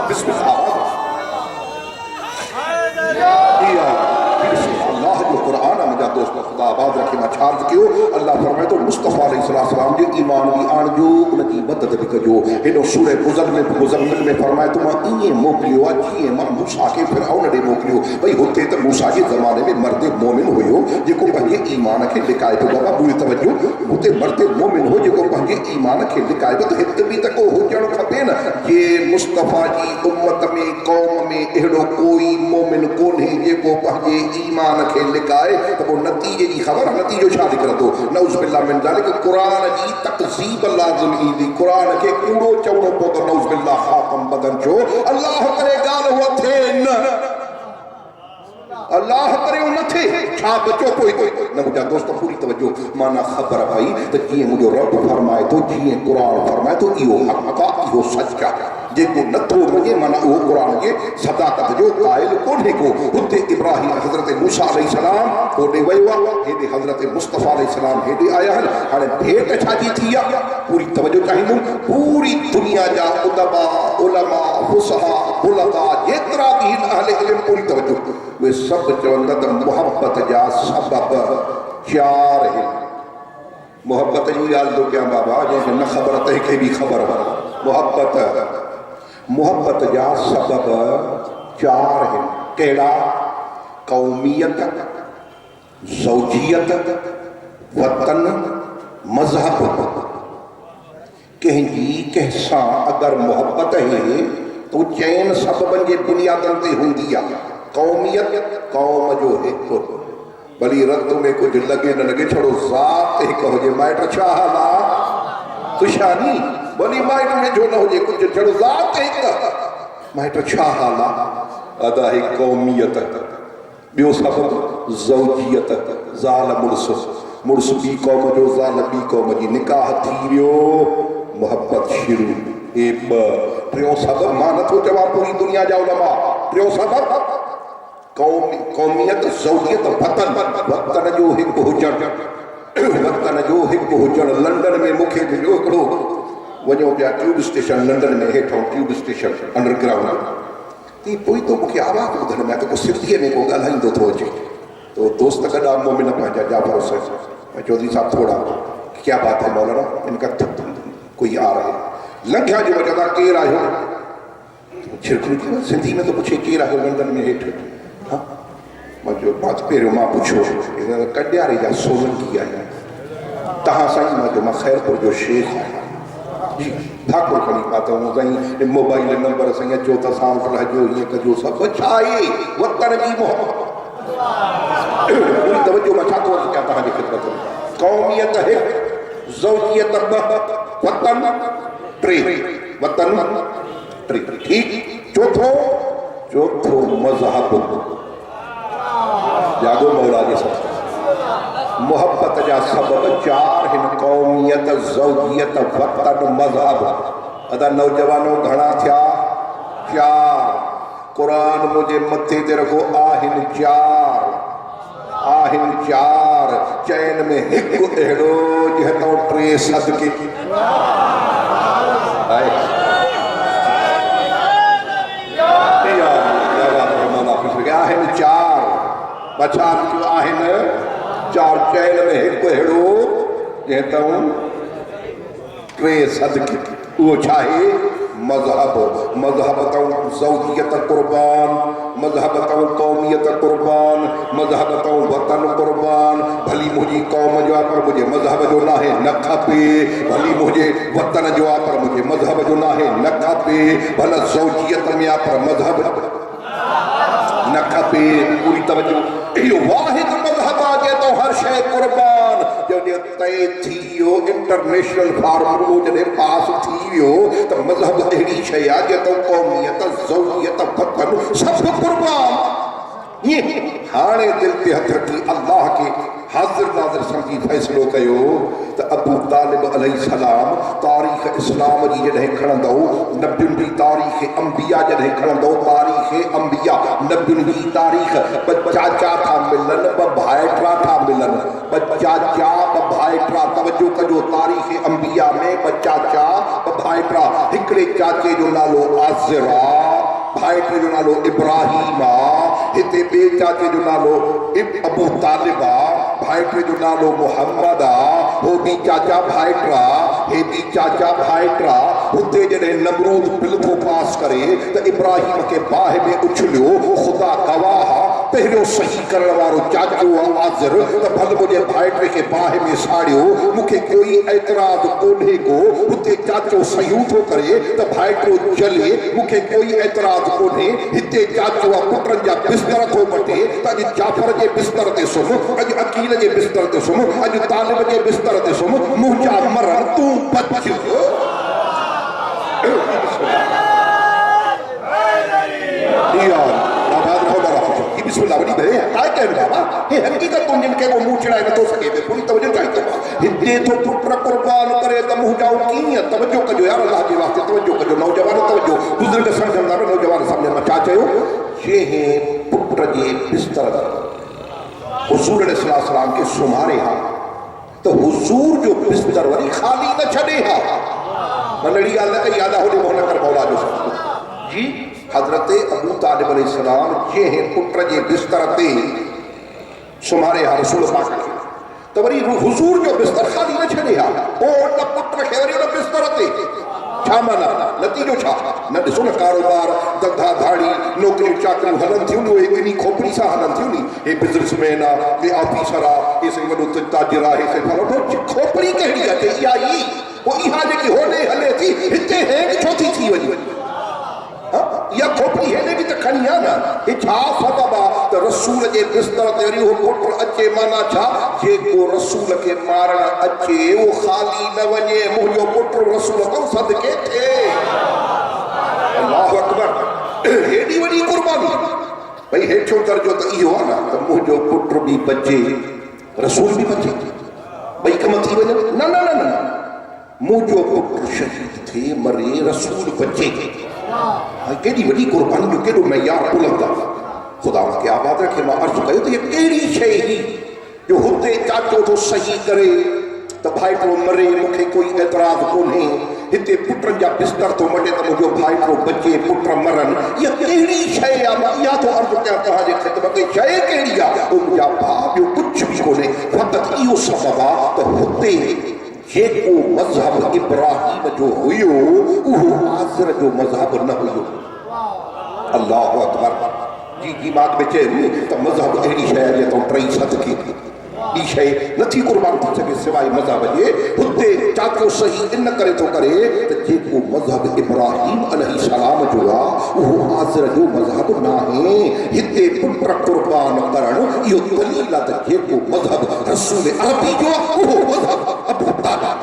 बिस्मिल्लाह अल्लाह जो क़ुरान मुंहिंजा दोस्त ख़ुदा आबाद रखे मां छा अर्ज़ु कयो अल्लाह फरमाए थो मुस्तफ़ा अलैहिस्सलाम जो ईमान बि आणिजो उनजी मदद बि कजो हेॾो सूरह मुज़म्मिल में फरमाए थो मां ईअं मोकिलियो आहे जीअं मां मूसा खे फिरऔन ॾे मोकिलियो भई हुते त मूसा जे ज़माने में मर्द मोमिन हुयो जेको पंहिंजे ईमान खे लिकाए पियो बाबा पूरी तवजो हुते मर्द मोमिन हो जेको पंहिंजे ईमान खे लिकाए पियो त हिते बि त को हुजणु खपे न जे मुस्तफ़ा जी उम्मत में क़ौम में अहिड़ो कोई मोमिन कोन्हे जेको पंहिंजे ईमान खे लिकाए त पोइ नतीजे जी ख़बर नतीजो छा निकिरंदो नऊज़ बिल्लाह मिन ज़ालिक क़ुरान जी तकज़ीब लाज़िम ईंदी क़ुरान खे कूड़ो चवणो पवंदो नऊज़ बिल्लाह ख़ातम बदन जो अल्लाह करे ॻाल्हि उहा थिए न अल्लाह करे न थे छा बचो कोई न मुंहिंजा दोस्त पूरी तवजो माना ख़बर पई त जीअं मुंहिंजो रब फरमाए थो जीअं क़ुरान फरमाए थो इहो हक़ आहे इहो सच आहे जेको नथो मञे माना उहो क़ुरान जे सदाकत जो क़ाइल कोन्हे को हुते इब्राहिम हज़रत मूसा अलैहिस्सलाम होॾे वियो आहे हेॾे हज़रत मुस्तफ़ा अलैहिस्सलाम हेॾे आया आहिनि हाणे भेट छाजी थी आहे पूरी तवजो चाहींदुमि पूरी दुनिया जा उलमा फुसहा बुलगा जेतिरा बि आहिनि अहले इल्म पूरी तवजो उहे सभु चवंदा त मुहबत जा सबब चार आहिनि मुहबत जी ॻाल्हि थो कयां बाबा जंहिंखे न ख़बर त हिकु बि ख़बर मुहबत जा सबब चार आहिनि कहिड़ा क़ौमियत ज़ौजियत वतन मज़हब कंहिंजी कंहिंसां अगरि मुहबत आहे त उहो चइनि सबबनि जे बुनियादनि ते हूंदी आहे क़ौमियत क़ौम जो हिकु भली रत में कुछ लगे न लगे छोड़ो ज़ात हिकु हुजे माइट छा हाल आहे ख़ुशानी भली माइट में जो न हुजे कुछ छोड़ो ज़ात हिकु माइट छा हाल आहे अदा ही क़ौमियत ॿियो सबब ज़ौजियत ज़ाल मुड़ुस ॿी क़ौम जो ज़ाल ॿी क़ौम जी निकाह थी वियो मुहबत शुरू हे ॿ टियों सबब मां नथो चवां पूरी दुनिया जा उलमा टियों सबब क़ौमियत ज़ौजियत वतन जो हिकु हुजणु लंडन में मूंखे मिलियो हिकिड़ो वञो पिया ट्यूब स्टेशन लंडन में हेठों ट्यूब स्टेशन अंडरग्राउंड ती पोइ तो मूंखे आवाज़ ॿुधण में त को सिंधीअ में को ॻाल्हाईंदो थो अचे तो दोस्त गॾा मोमिन पंहिंजा जाफ़र हुसैन चौधरी साहब थोड़ा क्या बात है मौलाना इनका कोई आ रहे लंघिया जो चवंदा केरु आहियो छिड़कड़ी थी सिंधी में तो पुछे केरु आहियो लंडन में हेठि हाँ मां पहिरियों मां पुछो कॾियारे जा सोलंकी आहियां तव्हां साईं मां ख़ैरपुर जो शेख आहियां जी ठाकुर खणी पातो साईं मोबाइल नंबर साईं अचो त असां वटि रहजो हीअं कजो सभु छा आहे वतन जी मोहबत पूरी तवजो मां छा थो अर्ज़ु कयां तव्हांजी ख़िदमत में क़ौमियत हिकु ज़ौजियत ॿ वतन टे ठीकु चोथो मज़हब जागो मौला जे साथ मुहबत जा सबब चार हिन क़ौमियत ज़ौजियत वतन मज़हब अदा नौजवानों घणा थिया चार क़ुरान मुझे मथे ते रखो आहिनि चार चैन में हिकु अहिड़ो जंहिं तो टे सदके आहिनि चार बचार आहिनि चार चैन में हिकु अहिड़ो जंहिं तो टे सदके उहो छा आहे मज़हब तऊं ज़ौजियत क़ुर्बान मज़हब तऊं क़ौमियत क़ुर्बान मज़हब तऊं वतन क़ुर्बान भली मुंहिंजी क़ौम जो आहे पर मुंहिंजे मज़हब जो न आहे न खपे भली मुंहिंजे वतन जो आहे पर मुंहिंजे मज़हब जो न आहे न खपे भला ज़ौजियत में आहे पर मज़हब न खपे पूरी तवजो इहो वाहिद मज़हब आहे जंहिं तो हर शइ क़ुर्बान जो जो तय थी वियो इंटरनेशनल फार्मूलो जॾहिं पास थी वियो त मज़हब अहिड़ी शइ आहे जो त क़ौमियत ज़ौइयत वतन सभु कुर्बान। ये हाणे दिल ते हथ रखी अल्लाह के हाज़िर नाज़िर समझी फ़ैसिलो कयो त अबू तालिब अलैहिस्सलाम तारीख़ इस्लाम जी जॾहिं खणंदो, नबियुनि जी तारीख़ अंबिया जॾहिं खणंदो, तारीख़ अंबिया नबियुनि जी तारीख़, ॿ चाचा था मिलनि, ॿ भाइटा था मिलनि, ॿ चाचा ॿ भाइटा, तवजो कजो, तारीख़ अंबिया में ॿ चाचा ॿ भाइटा, हिकिड़े चाचे जो नालो आज़रा, भाइटे जो नालो इब्राहिम आहे, हिते ॿिए चाचे जो नालो अबू तालिब आहे, भाइटे जो नालो मुहम्मद आहे, हो बि चाचा भाइटा, हे बि चाचा भाइटा। हुते जॾहिं नमरूद बिल थो पास करे त इब्राहिम खे बाहि में उछलियो, ख़ुदा गवाह पहिरियों सही करण वारो चाचो आहे आज़र, त भल मुंहिंजे भाइटे खे बाहि में साड़ियो, मूंखे कोई एतराज़ कोन्हे को। हुते चाचो सयूं थो करे त भाइटो जले, मूंखे कोई एतराज़ कोन्हे। हिते चाचो आहे पुटनि जा बिस्तर थो मटे त अॼु जाफ़र जे बिस्तर ते सुम्ह, अॼु अकील जे बिस्तर ते सुम्ह, अॼु तालिब जे बिस्तर ते सुम्ह, मुंहिंजा मरण तूं बच। बिस्मिल्लाह वॾी भेण काय कयो बाबा, हे हक़ीक़त जिनखे को मुंहुं छिड़ाए नथो सघे पियो, पूरी तवजो चाहिए। हिते थो पुट कुर्बान करे त मुंहुं जाऊं कीअं? तवजो कजो यार, अल्लाह जे वास्ते तवजो कजो। नौजवान तवजो, बुज़ुर्ग सम्झंदा न, नौजवान सम्झनि। मां छा चयो? जंहिं पुट जे बिस्तर हुज़ूर अलैहिस्सलाम खे सुम्हारे हा त हुज़ूर जो बिस्तर वरी ख़ाली न छॾे हा। मनड़ी ॻाल्हि न कई, याद आहे होॾे मोहन कर मौला जो जी। हज़रत अबू तालिब अलैहिस्सलाम जंहिं पुट जे बिस्तर ते सुम्हारे हा रसूल पाक खे, त वरी हुज़ूर जो बिस्तर ख़ाली न छॾे हा। पोइ उन पुट खे वरी उन बिस्तर ते छा माना? नतीजो छा? न ॾिसो न, कारोबार धंधा धाड़ी नौकरियूं चाकरियूं हलनि थियूं, उहे इन खोपड़ी सां हलनि थियूं नी। हे बिज़नेसमैन आहे, हे ऑफिसर आहे, हे साईं वॾो ताजिर आहे, हे साईं खोपड़ी कहिड़ी आहे? इहा ई पोइ इहा जेकी होॾे हले थी, हिते हैंग छो थी वञे? या खोपड़ी हेॾे बि त खणी आहे न। हे छा सबब आहे त रसूल जे बिस्तर ते वरी उहो पुट अचे? माना छा? जेको रसूल खे मारण अचे उहो ख़ाली न वञे, मुंहिंजो पुट रसूल खां सदके थिए। अल्लाहु अकबर। हेॾी वॾी कुर्बानी भई हेठियों दर्जो त इहो आहे न त मुंहिंजो पुट बि बचे, रसूल बि बचे, ॿई कम थी वञनि। न न न न, मुंहिंजो पुट शहीद थिए, मरे, रसूल बचे। केॾी वॾी कुर्बानी जो केॾो मयार बुलंद आहे। ख़ुदा खे आबाद रखे। मां अर्ज़ु कयो त इहा कहिड़ी शइ हुई जो हुते चाचो थो सही करे त भाइटो मरे, मूंखे कोई एतराज़ कोन्हे। हिते पुटनि जा बिस्तर थो मटे त मुंहिंजो भाइटो बचे, पुट मरनि। इहा कहिड़ी शइ आहे? मां इहा थो अर्ज़ु कयां तव्हांजे ख़िदमत में, शइ कहिड़ी आहे? उहो मुंहिंजा भाउ, ॿियो कुझु बि कोन्हे, फ़क़ति इहो सबबु आहे त हुते जेको मज़हब इब्राहिम जो हुयो उहो आज़र जो मज़हब न हुयो। अल्लाहु अकबर। जी जी बात में चयनि त मज़हब अहिड़ी शइ आहे त टई सदके थी, ॿी शइ नथी कुर्बान थी सघे सवाइ मज़हब जे। हुते चाचो सही इन करे थो करे त जेको मज़हब इब्राहिम अलैहिस्सलाम जो आहे उहो आज़र जो मज़हब न आहे। हिते पुट कुर्बान करणु इहो दलील आहे त जेको मज़हब रसूल अरबी जो आहे उहो मज़हब अबू तालिब।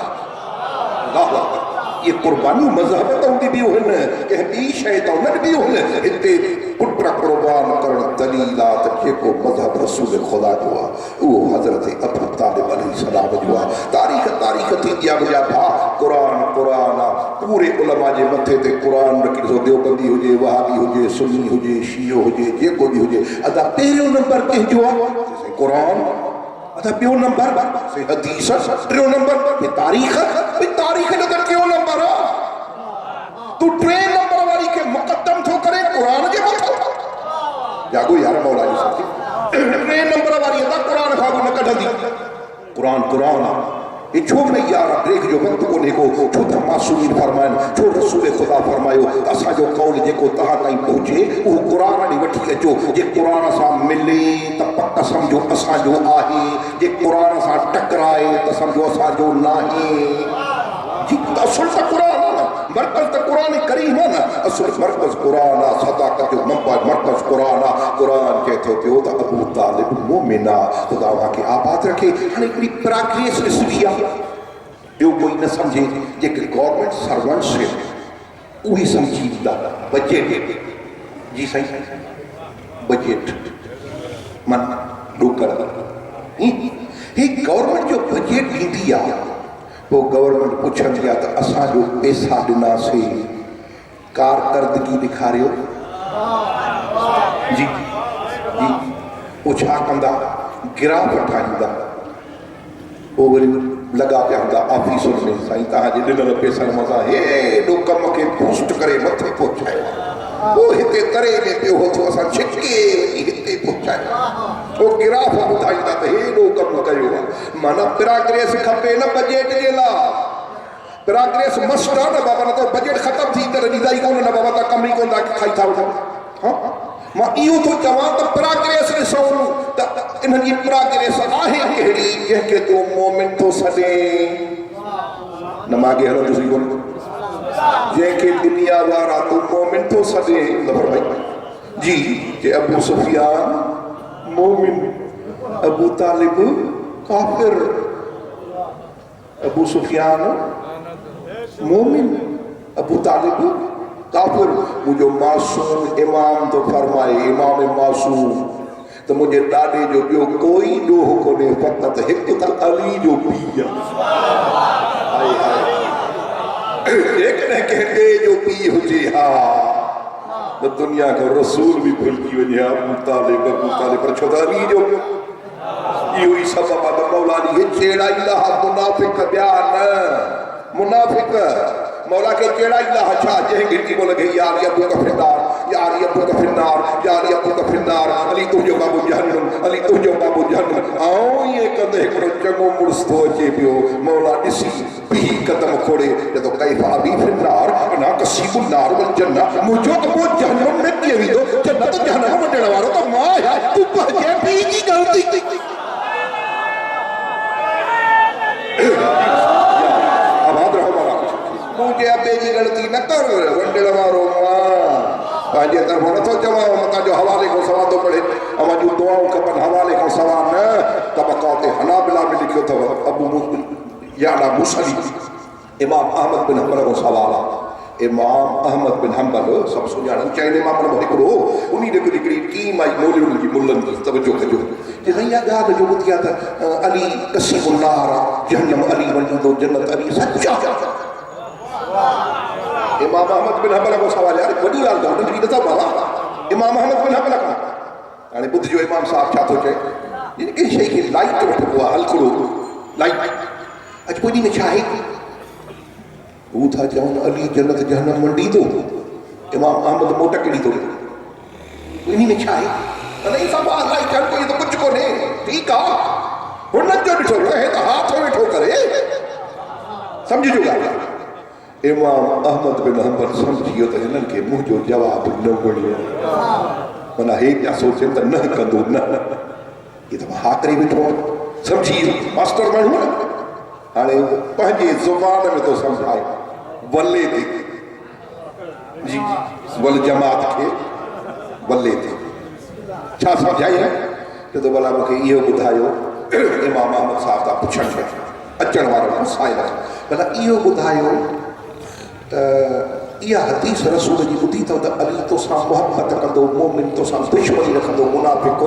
ये कुर्बानी मज़हब त हूंदी बि हुन, कंहिं ॿी शइ त उन्हनि बि हुन। हिते पुट कुर्बान करणु दलील आहे त जेको मज़हब रसूल ख़ुदा जो आहे उहो हज़रत अबू तालिब अलैहिस्सलाम जो आहे। तारीख़ थींदी आहे मुंहिंजा भाउ। क़ुरान आहे, पूरे उलमा जे मथे ते क़ुरान रखी ॾिसो, देवबंदी हुजे, वहाबी हुजे, सुन्नी हुजे, शियो हुजे, जेको बि हुजे। अदा पहिरियों नंबर कंहिंजो आहे? क़ुरान। अदा ॿियों नंबर हदीस, टियों नंबर तारीख़। तारीख़ जो त टियों नंबर आहे, तूं टे नंबर वारी खे मुक़दम थो करे क़ुरान जे मथां। जागो यार मौला जी साथी, टे नंबर वारी अदा क़ुरान खां बि न कढंदी। क़ुरान आहे। ये छो न यार ब्रेक जो वक़्तु कोन्हे को, छो त मासूमीन फरमाइनि, छो रसूल ख़ुदा फरमायो त असांजो कौल जेको तव्हां ताईं पहुचे उहो क़ुरान ॾे वठी अचो। जे क़ुरान सां मिले त पक सम्झो असांजो आहे, जे क़ुरान सां टकराए त सम्झो असांजो न आहे। जी असुल त क़ुरान आहे न। मरकज़ तो कुरान करीम है ना, असल मरकज़ कुरान आ, सदाकत जो मंबा मरकज़ कुरान आ। कुरान के थो पियो त अबू तालिब मोमिन आ, खुदा के आबाद रखे। हाणे हिकिड़ी प्रोग्रेस ॾिसबी आहे, ॿियो कोई न सम्झे। जेके गवर्नमेंट सर्वेंट्स आहिनि उहे सम्झींदा बजट जी साईं, बजट मन डोकर ही गवर्नमेंट जो बजट ॾींदी आहे। पोइ गवर्नमेंट पुछंदी आहे त असांजो पैसा ॾिनासीं, कारकर्दगी ॾेखारियो जी जी। पोइ छा कंदा, गिराफ ठाहींदा, पोइ वरी लॻा पिया हूंदा ऑफिसुनि में, साईं तव्हांजे ॾिनल पैसनि मथां हेॾो कम खे बूस्ट करे मथे पहुचायो आहे, पोइ हिते तरे में पियो हो थो असां छिके वञी हिते पहुचायो, पोइ गिराफ ॿुधाईंदा त हेॾो कमु कयो आहे। माना प्रोग्रेस खपे न बजट जे लाइ, प्रोग्रेस मस्ट आहे न बाबा, न त बजट ख़तमु थी त ॾींदा ई कोन न बाबा, तव्हां कम ई कोन था खाई था वठो। हा मां इहो थो चवां त प्रोग्रेस ॾिसूं त इन्हनि जी प्रोग्रेस आहे कहिड़ी जंहिंखे तूं मोमिन थो सॾे, न माॻे हलंदुसि कोन, जंहिंखे दुनिया वारा तूं मोमिन थो सॾे। भाई जी जे अबू सुफियान मोमिन, अबू तालिब काफिर, अबू सुफियान मोमिन, अबू तालिब काफिर। मुझो मासूम इमाम तो फरमाए, इमाम मासूम तो मुझे ॾाॾे जो ॿियो कोई ॾोह कोन्हे, फ़क़ति हिकु त अली जो पीउ आहे। जेकॾहिं कंहिं ॿिए जो पीउ हुजे हा त दुनिया खां रसूल बि भुलिजी वञे, अबू तालिब पर छो त अली जो इहो ई सबब आहे। मौला जी चेड़ाईंदा मुनाफ़िक, ॿिया न मुनाफ़िक मौला के चेड़ाईंदा छा, जंहिं गिरती को लॻे यार अबू का फिरदार, यार अबू का फिरदार, यार अबू का फिरदार, अली तुंहिंजो बाबू जहन्नम, अली तुंहिंजो बाबू जहन्नम। ऐं ईअं कंदे हिकिड़ो चङो मुड़ुस थो अचे पियो, मौला ॾिसी बीह कदम खोड़े चए कैफ़ा बि फिरदार अना कसीबुन नार वल जन्नत, मुंहिंजो त पोइ जहन्नम में कीअं वेंदो, जन्नत जहन्नम वञण वारो त मां आहियां, तूं पंहिंजे पीउ जी ग़लती। मुझे अबे जी गलती न कर, वंडण वारो मां पंहिंजे तरफ़ों नथो चवां, मतां जो हवाले खां सवाल थो पढ़े, अवां जूं दुआऊं खपनि हवाले खां सवाल न। तबक़ात हनाबिला में लिखियो अथव, अबू याला मुसली इमाम अहमद बिन हंबल को सवाल आहे। इमाम अहमद बिन हंबल सभु सुञाणनि, चइनि इमामनि में हिकिड़ो, उन हिकिड़ी टीम आई मौलवियुनि जी मुल्लनि जी, तवजो कजो। जे साईं इहा ॻाल्हि जो ॿुधी आहे त अली कसीबुन नार आहे, जहन्नम अली वञंदो, जन्नत अली, सच इमाम अहमद बिन हंबल को सवाल, यार वॾी ॻाल्हि अथव, नंढड़ी नथा बाबा। इमाम अहमद बिन हंबल खां हाणे ॿुधिजो इमाम साहब छा थो चए, कंहिं शइ खे लाइट वठिबो आहे, हलकड़ो लाइट। अॼु कोई में छा आहे, हू था चवनि अली जन्नत जहन्नम वंडींदो, इमाम अहमद मोटकड़ी थो ॾे, इन में छा आहे, अने सभु लाइट हर कोई त कुझु कोन्हे, ठीकु आहे, हुननि जो ॾिठो रहे त हाथ वेठो करे, सम्झिजो ॻाल्हि। इमाम अहमद बिन हंबल सम्झी वियो त हिननि खे मुंहिंजो जवाबु न वणियो, माना हे पिया सोचनि त न कंदो, न इहे त हा करे वेठो, सम्झी मास्टर माण्हू न। हाणे पंहिंजे ज़ुबान में थो सम्झाए, वले ते जी वल जमात खे वले ते छा सम्झाई आहे, चए थो भला मूंखे इहो ॿुधायो, इमाम अहमद साहब था पुछनि अचण वारो मसाइल, भला इहो ॿुधायो त इहा हदीस रसूल जी ॿुधी अथव त अली तोसां मुहबत कंदो, मोमिन तोसां दुश्मनी रखंदो, मुनाफ़िक़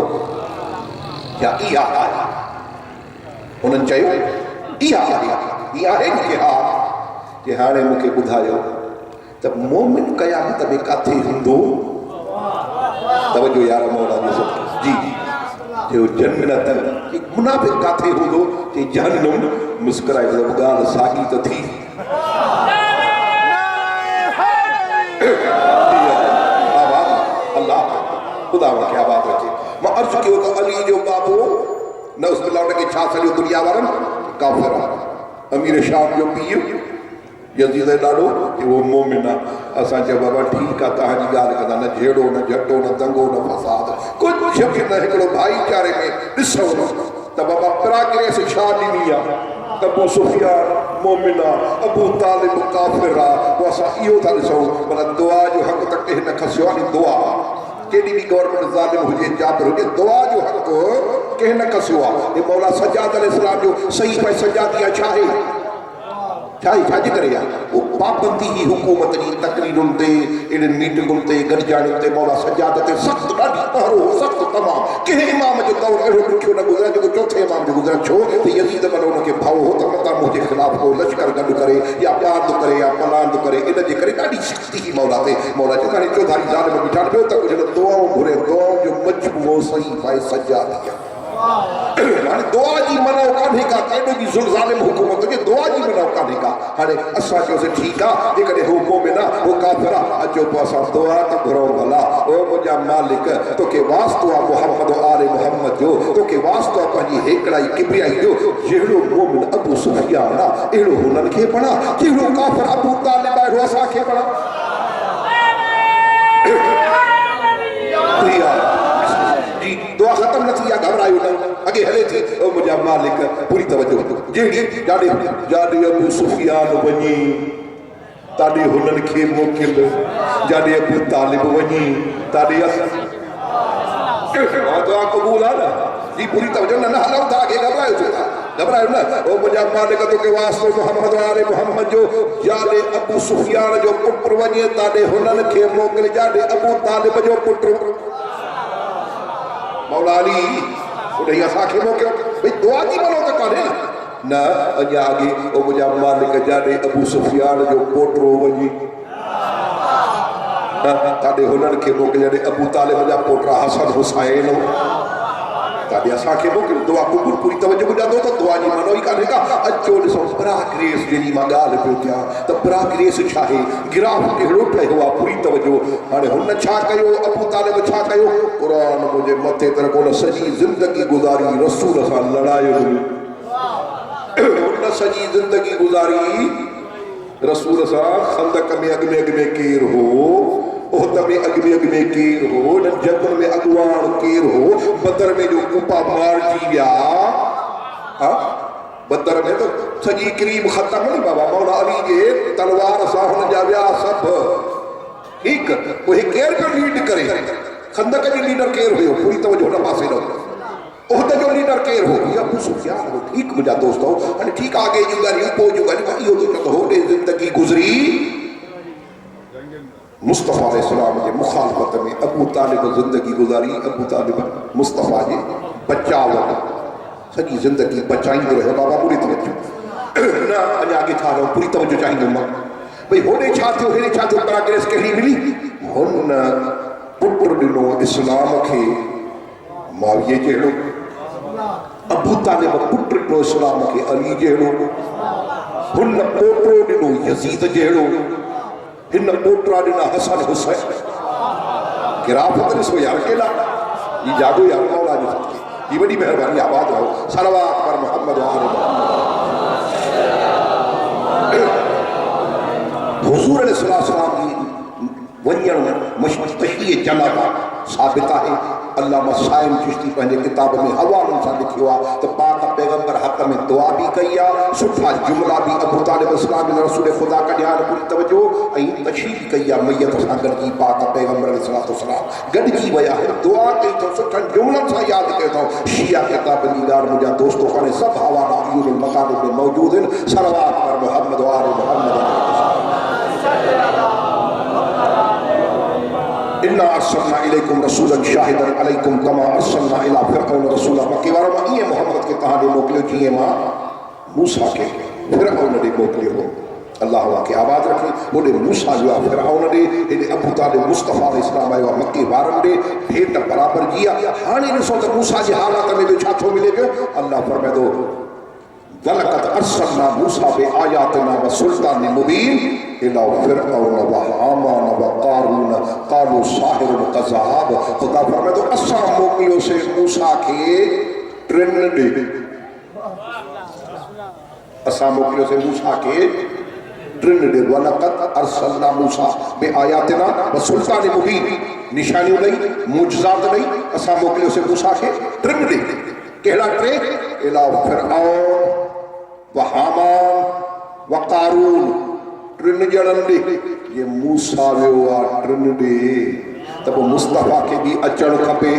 या इहा आहे? हुननि चयो इहा आहे, इहा आहे मूंखे, हा कि हाणे मूंखे ॿुधायो त मोमिन क़यामत में किथे हूंदो, तवजो यार मौला जी जो जन्नत, मुनाफ़िक़ किथे हूंदो, कि जहन्नम। मुस्कुराए ॻाल्हि साॻी त थी, अल्लाह ख़ुदा खे आबाद रखे। मां अर्ज़ु कयो त अली जो बाबो न उस खे छा सॼो दुनिया वारनि काफ़िर आहे, अमीर शाम जो पीउ यज़ीद ॾाढो कि उहो मोमिन आहे। असां चयो बाबा ठीकु आहे, तव्हांजी ॻाल्हि कंदा, न झेड़ो न झटो न दंगो न फसाद, कुझु बि न, हिकिड़ो भाईचारे में ॾिसो त बाबा प्रोग्रेस छा ॾिनी आहे। त अबू सुफियान मोमिना अबू तालिब काफिरा वो असा इहो था ॾिसूं भला दुआ जो हक़ त कंहिं न खसियो आहे दुआ केॾी बि गवर्नमेंट ज़ालिम हुजे जाबिर हुजे दुआ जो हक़ कंहिं न खसियो आहे हे मौला सज्जाद अलैहिस्सलाम जो सही पे सज्जादी छा आहे छाजे करे वो पाबंदी ही हुकूमत जी तकरीरुनि ते एॾे मीटिंगुनि ते गॾिजाणियुनि ते मौला सज्जाद ते सख़्तु ॾाढी पहरो सख़्तु तमामु कंहिं इमाम जो दौर अहिड़ो ॾुखियो न गुज़रियो जेको चौथे इमाम जो गुज़रियो छो त यज़ीद मन हुनखे भाव हो त मता मुंहिंजे ख़िलाफ़ को लश्कर गॾु करे या प्यार थो करे या पलान थो करे इन जे करे ॾाढी सख़्ती हुई मौला ते मौला चयो हाणे चौधारी ज़ालिम बीठा ॿियो त कुझु दुआऊं घुरे दुआउनि जो मजमूओ सही पाए सज्जाद हाणे दुआ जी मनो कान्हे का केॾो बि ज़ालिम हुकूमत हुजे दुआ जी मनो कान्हे का हाणे असां चयोसीं ठीकु आहे जेकॾहिं हू मोमिन आहे हू काफ़िर आहे अचो पोइ असां दुआ त घुरूं भला ओ मुंहिंजा मालिक तोखे वास्तो आहे मुहम्मद आले मुहम्मद जो तोखे वास्तो आहे पंहिंजी हेकड़ाई किबरियाई जो जहिड़ो मोमिन अबू सुफियान आहे अहिड़ो हुननि खे पढ़ा जहिड़ो काफ़िर अबू तालिब आहे अहिड़ो असांखे पढ़ा दुआ खत्म न थी आहे घबरायो न अॻे हले थी ओ मुंहिंजा मालिक पूरी तवजो जहिड़ी जाॾे अबू सुफियान वञी ताॾे हुननि खे मोकिल जाॾे अबू तालिब वञी ताॾे दुआ क़बूल आहे न जी पूरी तवजो न हलूं था अॻे घबरायो छो था घबरायो न ओ मुंहिंजा मालिक तोखे वास्तो मुहम्मद आले मुहम्मद जो जाॾे अबू सुफियान जो पुटु वञे ताॾे हुननि खे मोकिल जाॾे अबू तालिब जो पुटु मौला अली उन असांखे मोकिलियो भई दुआ जी मनो त कान्हे न अञा अॻे ओ मुंहिंजा मालिक जाॾे अबू सुफियान जो पोटो वञी ताॾे हुननि खे मोकिल जाॾे अबू तालिब जा पोटा हसन हुसैन ताॾे असांखे मोकिल दुआ क़बूल पूरी तवजो ॿुधां त दुआ जी मनो ई कान्हे का अचो ॾिसो ब्राकरेस जहिड़ी मां ॻाल्हि पियो कयां त ब्राकरेस छा आहे गिराफ कहिड़ो ठहियो आहे पूरी तवजो हाणे हुन छा कयो अबू तालिब छा कयो क़ुर मुंहिंजे मथे तर कोन सॼी ज़िंदगी गुज़ारी रसूल सां लड़ायो हुन सॼी ज़िंदगी गुज़ारी रसूल सां खंदक में अॻ में केरु हो ओहद में अॻ में केरु हो हिन जंगल में अॻुवाण केरु हो बदर में जो कूपा मारिजी विया बदर में तो सॼी क्रीम ख़तम नी बाबा मौला अली जे तलवार सां हुन जा विया सभु ठीकु पोइ केरु पियो लीड करे खंदक जो लीडर केरु हुयो पूरी तवजो हुन पासे रहो ओहद जो लीडर केरु हो अबू सुफियान हो ठीकु मुंहिंजा दोस्तो हाणे ठीकु आहे अॻे जूं ॻाल्हियूं पोइ जूं ॻाल्हियूं इहो थो चओ होॾे ज़िंदगी गुज़री मुस्तफ़ा अलैहिस्सलाम जे मुखालफ़त में अबू तालिब ज़िंदगी गुज़ारी अबू तालिब मुस्तफ़ा जे बचाव सॼी ज़िंदगी बचाईंदो रहियो बाबा पूरी तवजो न अञा अॻे छा रहो पूरी तवजो चाहींदुमि मां भई होॾे छा थियो हेॾे छा थियो प्रोग्रेस कहिड़ी मिली हुन पुटु ॾिनो इस्लाम खे माविये जहिड़ो अबू तालिब पुटु ॾिनो इस्लाम खे अली जहिड़ो हुन पोटो ॾिनो यज़ीद जहिड़ो हिन पोटरा ॾिना हसन हुसैन गिराफ़त ॾिसो यार केॾा ही जादू यार मौला जो ही वॾी महिरबानी आबाद रहो सलवात पर मोहम्मद हुज़ूर अलैहिस्सलाम जी वञण मशतही जनाबा साबित आहे अल्लामा साइम चिश्ती पंहिंजे किताब में हवालनि सां लिखियो आहे त पाक पैगंबर हक़ में दुआ बि कई आहे सुठा जुमला बि अबू तालिब इस्लाम जे रसूल ख़ुदा कढिया पूरी तवजो ऐं तशरीफ़ कई आहे मैयत सां गॾिजी पाक पैगंबर अलैहिस्सलाम गॾिजी विया आहिनि दुआ कई अथऊं सुठनि जुमलनि सां यादि कयो अथऊं शिया किताब जी ॻाल्हि मुंहिंजा दोस्तो हाणे सभु हवाला इहो मकान में मौजूदु आहिनि सलवात पर मोहम्मद वारे मोहम्मद इन्ना अर्सलना इलैकुम रसूलन शाहिदन अलैकुम कमा अर्सलना इला फिरऔन रसूला मक्के वारो मां ईअं मोहम्मद खे तव्हां ॾे मोकिलियो जीअं मां मूसा खे फिरऔन ॾे मोकिलियो हो अल्लाह खे आबाद रखे होॾे मूसा जो आहे फिरऔन ॾे हेॾे अबू तालिब मुस्तफ़ा अलैहिस्सलाम आयो आहे मके वारनि ॾे भेट बराबरि जी आहे हाणे ॾिसो त मूसा जे हालात में बि छा थो मिले पियो अल्लाह फरमाए थो वलक़द अर्सलना मूसा बिआयातिना व सुल्तान मुबीन इला फिरऔन व हामान व क़ारून क़ालू साहिरुन कज़्ज़ाब ख़ुदा फरमाए थो असां मोकिलियोसीं मूसा खे टिनि ॾे असां मोकिलियोसीं मूसा खे टिनि ॾे वलक़द अर्सलना मूसा बिआयातिना व सुल्तान मुबीन निशानियूं ॾेई मुजज़ात ॾेई असां मोकिलियोसीं मूसा खे टिनि ॾे कहिड़ा टे इला फिरऔन व हामान व कारून टिन ॼणनि ॾे ये मूसा वियो आहे टिन ॾे त पोइ मुस्तफ़ा खे बि अचणु खपे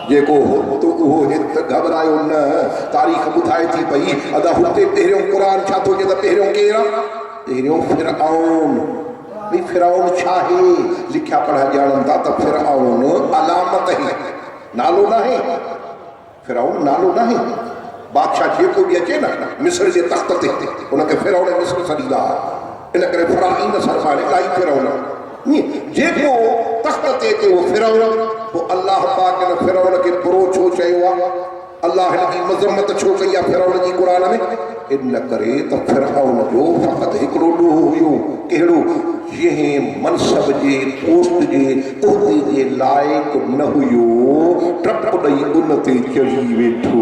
जेको हुत उहो हित घबरायो न तारीख़ ॿुधाए थी पई अदा हुते पहिरियों क़ुर छा थो चए त पहिरियों केरु आहे पहिरियों फिरआउन भई फिरआउन छा आहे लिखिया पढ़ा ॼाणनि था त फिरआउन अलामत ई नालो न आहे फिरआउन नालो न आहे बादशाह जेको बि अचे न मिस्र जे तख़्त ते उनखे फिरआउन मिस्र सॾींदा इन करे फराईन सरकार इलाही फिरआउन जेको तख़्त ते अचे उहो फिरआउन पोइ अल्लाह पाक इन फिरआउन खे बुरो छो चयो आहे अल्लाह हिन जी मज़म्मत छो कई आहे फिरआउन जी क़ुर में इन करे त फिरआउन जो फ़क़ति हिकिड़ो ॾोहो हुयो कहिड़ो जंहिं मनसब जे पोस्ट जे उहिदे जे लाइक़ु न हुयो टप ॾेई उन ते चढ़ी वेठो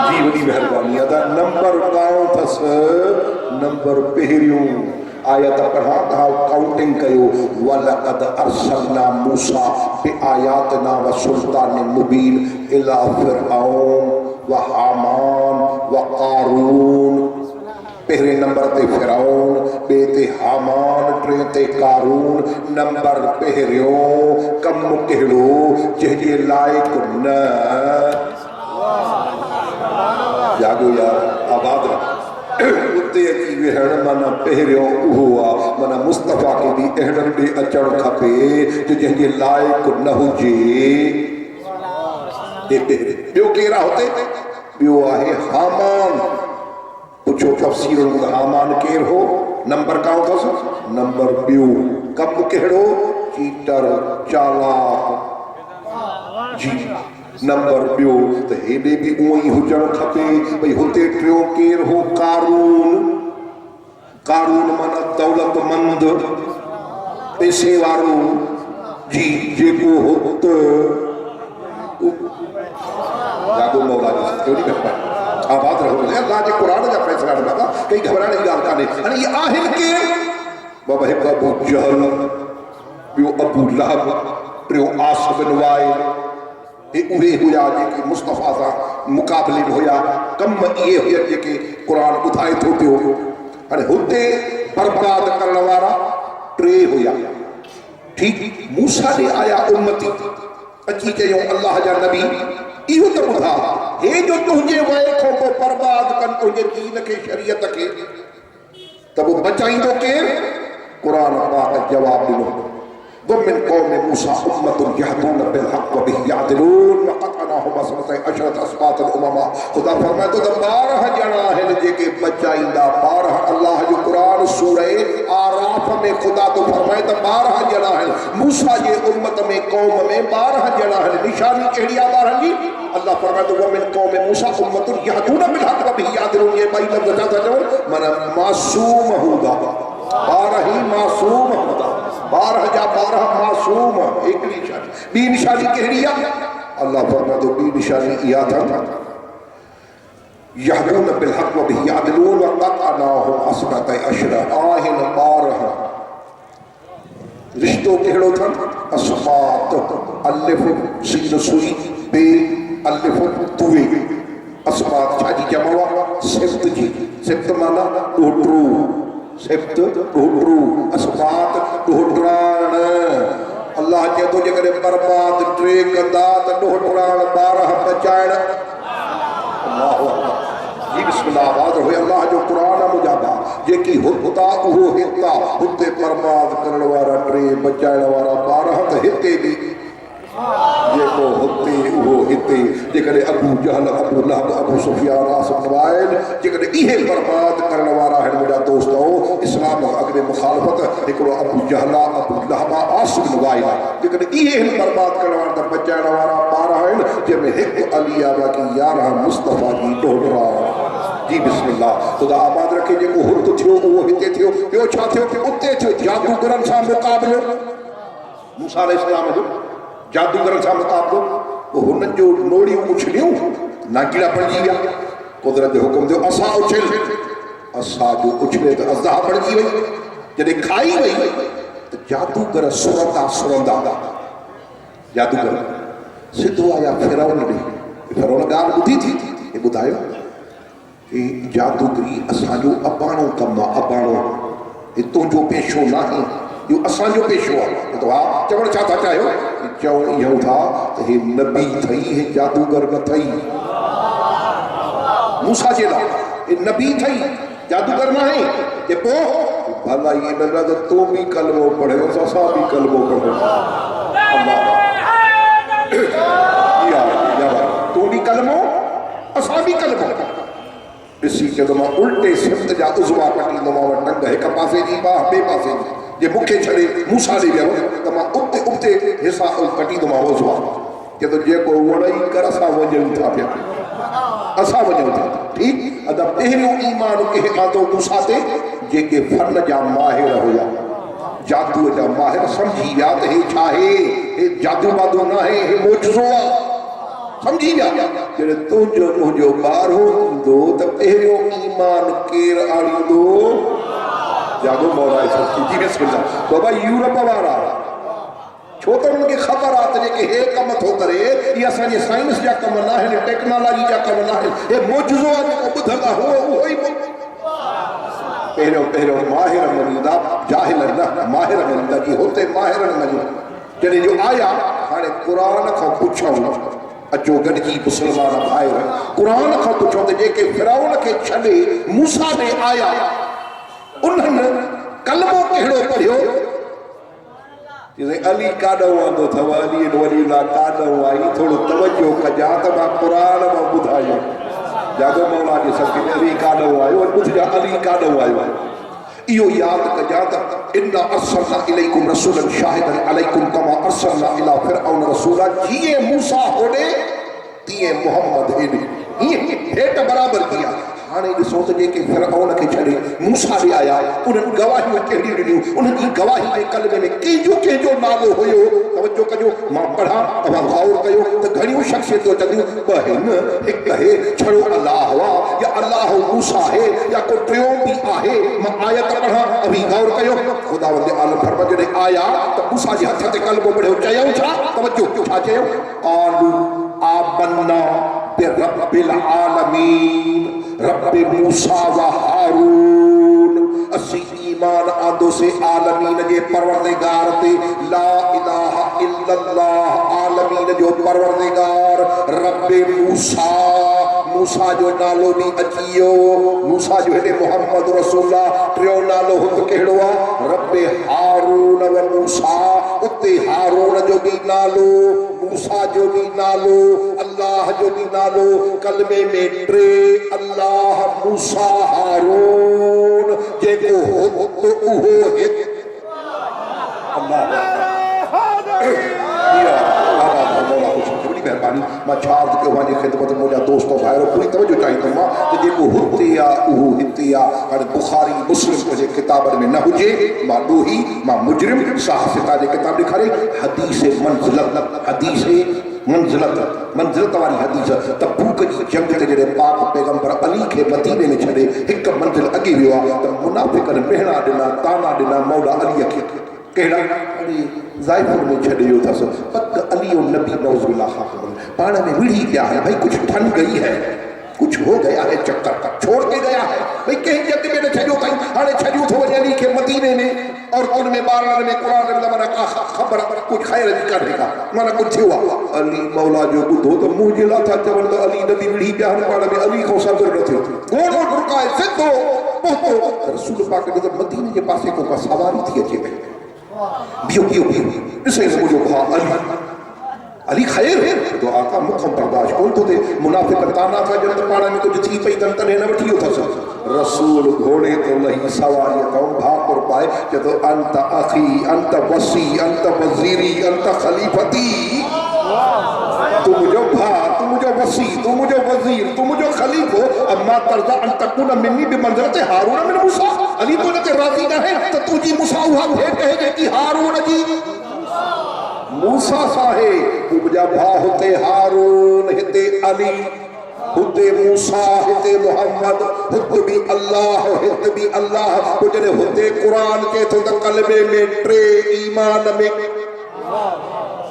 जी वॾी महिरबानी अदा नंबर काओ अथसि नंबर पहिरियों आयत पढ़ा था काउंटिंग कयो वलक़द अरसलना मूसा बिआयातिना व सुल्तान मुबीन इला फिरआउन व हामान व कारून पहिरें नंबर ते फिरआउन ॿिए ते हामान टे ते कारून नंबर पहिरियों कमु कहिड़ो जंहिंजे लाइक़ु न जागो यार आबाद उते अची वेहण माना पहिरियों उहो आहे माना मुस्तफ़ा खे बि अहिड़नि ॾे अचणु खपे जो जंहिंजे लाइक़ु न हुजे ॿियो केरु आहे हुते ॿियो आहे हामान पुछो तफ़सीर हामान केरु हो नंबर काओ अथसि नंबर ॿियो कमु कहिड़ो चीटर चालाक जी नंबर ॿियो त हेॾे बि उहो ई हुजणु खपे भई हुते टियों केरु हो कारून कारून माना दौलतमंद पैसे वारो जी जेको हुत आबाद रहो अल्लाह जे क़ुर जा फ़ैसिला बाबा कई घबराइण जी ॻाल्हि कान्हे हाणे इहे आहिनि केरु बाबा हिकु अबू जहल ॿियो अबू लहब टियों आस बिन वाइल उहे हुया जेके मुस्तफ़ा सां मुक़ाबले में हुया कम इहे हुया जेके क़ुर ॿुधाए थो पियो हाणे हुते बर्बाद करण वारा टे हुया ठीकु मूसा ॾे आया उम्मती अची चयूं अल्लाह जा नबी इहो त ॿुधा हे जो तुंहिंजे वए खां पोइ बर्बाद कनि तुंहिंजे दीन खे शरीयत खे त पोइ बचाईंदो केरु क़ुर पाक जवाब ॾिनो ومن قوم موسى أمة يهدون بالحق وبه يعدلون وقطعناهم اثنتي عشرة أسباط الأمما خدا فرمائے تو 12 ॼणा आहिनि जेके बचाईंदा 12 अल्लाह जो क़ुर सूरह आराफ में खुदा तो फरमाए त 12 ॼणा आहिनि मूसा जे उम्मत में कौम में 12 ॼणा आहिनि निशानी कहिड़ी आहे 12 जी अल्लाह फरमाए तो वमिन कौम मूसा उम्मत यहदून बिलहक़ वबिही यादिलून ये ॿई लफ़्ज़ छा था चवनि माना मासूम हूंदा 12 ही मासूम हूंदा 12 जा 12 मासूम हिकिड़ी निशानी ॿी निशानी कहिड़ी आहे अल्लाह फरमाए तो ॿी निशानी इहा अथनि यहदून बिलहक़ वबिही यादिलून वक़तअनाहुम असनतै अशरा आहिनि 12 रिश्तो कहिड़ो अथनि असबात अलिफ सीन सुई बे अलिफ तुवे असबात छाजी जमा आहे सिफ्त जी सिफ्त माना ॾोटरू सिफ्त ॾोटरू असबात ॾोटराण अल्लाह चए थो जेकॾहिं बर्बाद टे कंदा त ॾोटराण 12 बचाइण अल्लाहु अकबर जी बिस्मिल्लाह आवाज़ हुई अल्लाह जो क़ुरान मुजाबा जेकी हुता उहो हिता हुते बर्बाद करण वारा टे बचाइण वारा 12 त हिते बि जेको हुते उहो हिते जेकॾहिं अबू जहल अबू लहब अबू सुफियान आसिम बिन वाइल जेकॾहिं इहे बर्बाद करण वारा आहिनि मुंहिंजा दोस्तो इस्लाम अॻिते मुखालफ़त हिकिड़ो अबू जहल अबू लहब आसिम बिन वाइल जेकॾहिं इहे हिन बर्बाद करण वारा त बचाइण वारा 12 आहिनि जंहिंमें हिकु अली आहे बाक़ी 11 मुस्तफ़ा जी ॾोहरा जी बिस्मिल्लाह ख़ुदा आबाद रखे जेको हुत थियो उहो हिते थियो ॿियो छा थियो उते थियो जादूगरनि सां मुक़ाबिलो मूसा अलैहिस्सलाम जो जादूगरनि सां मुक़ाबिलो पोइ हुननि जो नोड़ियूं उछलियूं नाकीड़ा पड़जी विया कुदरत जो हुकुम थियो असां उछल असां जो उछले त अज़ा पड़जी वई जॾहिं खाई वई त जादूगर सुरंदा जादूगर सिधो आया फिरौन ॾे फिरौन ॻाल्हि ॿुधी थी हे ॿुधायो जादूगरी असांजो अबाणो कमु आहे। अबाणो तुंहिंजो पेशो न आहे, इहो असांजो पेशो आहे। तो हा चवण छा था चाहियो? चवण इहो था त हे नबी अथई, हे जादूगर न अथई। मूसा जे लाइ हे नबी अथई, जादूगर न आहे। जे पोइ भला ये न त तूं बि कलमो पढ़ियो, असां बि कलमो पढ़ियो। तूं बि कलमो, असां बि कलमो। ॾिसी चवंदो मां उल्टे सिमत जा उज़वा कटींदोमांव, टंग हिक पासे जी बाह ॿिए पासे जी। जे मूंखे छॾे मूसा ॾे वियो त मां उते उते हिसा कटींदोमांव उज़वा। चवंदो जेको वणई कर, असां वञूं था पिया, असां वञूं था। ठीकु अदा पहिरियों ईमान कंहिं आंदो मूसा ते जेके फन जा माहिर हुया, जादूअ जा माहिर सम्झी विया त हे छा आहे, हे जादू वादू न आहे, हे मोजज़ो आहे। समझी विया जॾहिं तुंहिंजो मुंहिंजो ॿारहो थींदो त पहिरियों ईमान केरु आणींदो? जागो मौला जी बिस्मिल्लाह। बाबा यूरोप वारा, छो त उन्हनि खे ख़बर आहे त जेके हे कमु थो करे इहे असांजे साइंस जा कम न आहिनि, टेक्नोलॉजी जा कम न आहिनि, हे मोजज़ो आहे जेको ॿुधंदा उहो ई पहिरियों माहिर मञींदा, जाहिल न माहिर मञींदा कि होते माहिर न मञो। जॾहिं जो आया हाणे क़ुरान खां पुछूं, अचो गॾिजी मुस्लमान भाइर क़ुरान खां पुछो त जेके फिरौन खे छॾे मूसा ॾे आया उन्हनि कलमो कहिड़ो पढ़ियो? अली काॾो आंदो अथव, अली वरी काॾो आई, थोरो तवजो कजां त मां क़ुरान मां ॿुधायो। जागो मौला जे सदके अली काॾो आयो, ॿुधजा अली काॾो आयो। इहो यादि कजां त इन्ना अर्सलना इलैकुम रसूलन शाहिदन अलैकुम कमा अर्सलना इला फिरऔन रसूला। जीअं मूसा होॾे तीअं मोहम्मद हेॾे, ईअं हेठि बराबरि थी आहे। हाणे ॾिसो त जेके फिरऔन खे छॾे मूसा ॾे आया उन्हनि गवाहियूं कहिड़ियूं ॾिनियूं? उन्हनि जी गवाही जे कलमे में कंहिंजो नालो हुयो? तवजो कजो, मां पढ़ां तव्हां गौर कयो त घणियूं शख़्सियतूं चवंदियूं ॿ आहिनि, हिकु आहे छड़ो अलाह हुआ या अलाह मूसा आहे या को टियों बि आहे। मां आयत पढ़ां, अभी गौर कयो। ख़ुदावंद आलम फरमा जॾहिं आया त मूसा जे हथ ते कलमो पढ़ियो, चयूं छा? तवजो छा चयो? क़ालू आमन्ना बिरब्बिल आलमीन, रब्बे मूसा व हारून। असी ईमान आंदो से आलमीन जे परवरदिगार ते, ला इलाहा इल्लल्लाह, आलमीन जो परवरदिगार रब्बे मूसा। मूसा जो नालो बि अची वियो, मूसा जो हेॾे मोहम्मद रसूलुल्लाह। टियों नालो हुते कहिड़ो आहे? रब्बे हारून व मूसा। उते हारून जो बि नालो, मूसा जो बि नालो, अल्लाह जो बि नालो। कलमे में टे अल्लाह मूसा हारून। जेको हो तो उहो हिकु अल्लाह। मेहरबानी मां छा अर्ज़ु कयो पंहिंजी ख़िदमत मुंहिंजा दोस्तो भाइरो पूरी तवजो चाहींदुमि मां त जेको हुते आहे उहो हिते आहे। हाणे बुखारी मुस्लिम जे किताबनि में न हुजे, मां ॾोही मां मुजरिम साहसिता जे किताब ॾेखारे हदीस मंज़िलत, हदीस मंज़िलत वारी हदीस। तबूक जी जंग ते जॾहिं पाक पैगंबर अली खे मदीने में छॾे हिकु मंज़िल अॻे वियो आहे त मुनाफ़िक़नि मेहणा ॾिना, ताना ॾिना मौला अलीअ खे। कहिड़ा? ज़ाइफुल में छॾे वियो अथसि, पक अली और नबी नौज़ुबिल्लाह पाण में विढ़ी पिया है। भाई कुछ ठन गई है, कुछ हो गया है, चक्कर छोड़ के गया है। भाई कहीं जद में न छॾियो अथई, हाणे छॾियो थो वञे अली खे मदीने में और उनमें ॿारनि में क़ुरान में माना का ख़बर कुझु ख़ैर जी कान्हे का, माना कुझु थियो आहे। अली मौला जो ॿुधो त मुंहिंजे लाइ था चवनि त अली नबी विढ़ी पिया आहिनि, पाण में अली खां सब्र न थियो, घोड़ो डुकाए सिधो पहुतो रसूल पाक ॾिठो मदीने जे पासे को का सवारी थी अचे पई। बियो ॾिसे मुंहिंजो भाउ अली ख़ैर तो आका मुखम बर्दाश्त कोन थो थिए। मुनाफ़िक़ ताना था ॾियनि त पाण में कुझु थी पई अथनि तॾहिं न वठी वियो अथसि। रसूल घोड़े तो लही सवारीअ तां भाकुर पाए चए थो अंत अखी अंत वसी अंत वज़ीरी अंत ख़लीफ़ती। तू मुंहिंजो भाउ, तू मुंहिंजो वसी, तू मुंहिंजो वज़ीर, तू मुंहिंजो ख़लीफ़ो। अम्मा तर्ज़ा अन तकून मिन्नी बिमंज़िलति हारून मिन मूसा। अली तो हिन ते राज़ी न आहे त तुंहिंजी मूसा उहा भेट आहे जेकी हारून जी मूसा साहे। तू मुंहिंजा भाउ हुते हारून, हिते अली, हुते मूसा, हिते मोहम्मद, हुते बि अल्लाह, हिते बि अल्लाह। पोइ जॾहिं हुते क़ुरान चए थो त कलमे में टे, ईमान में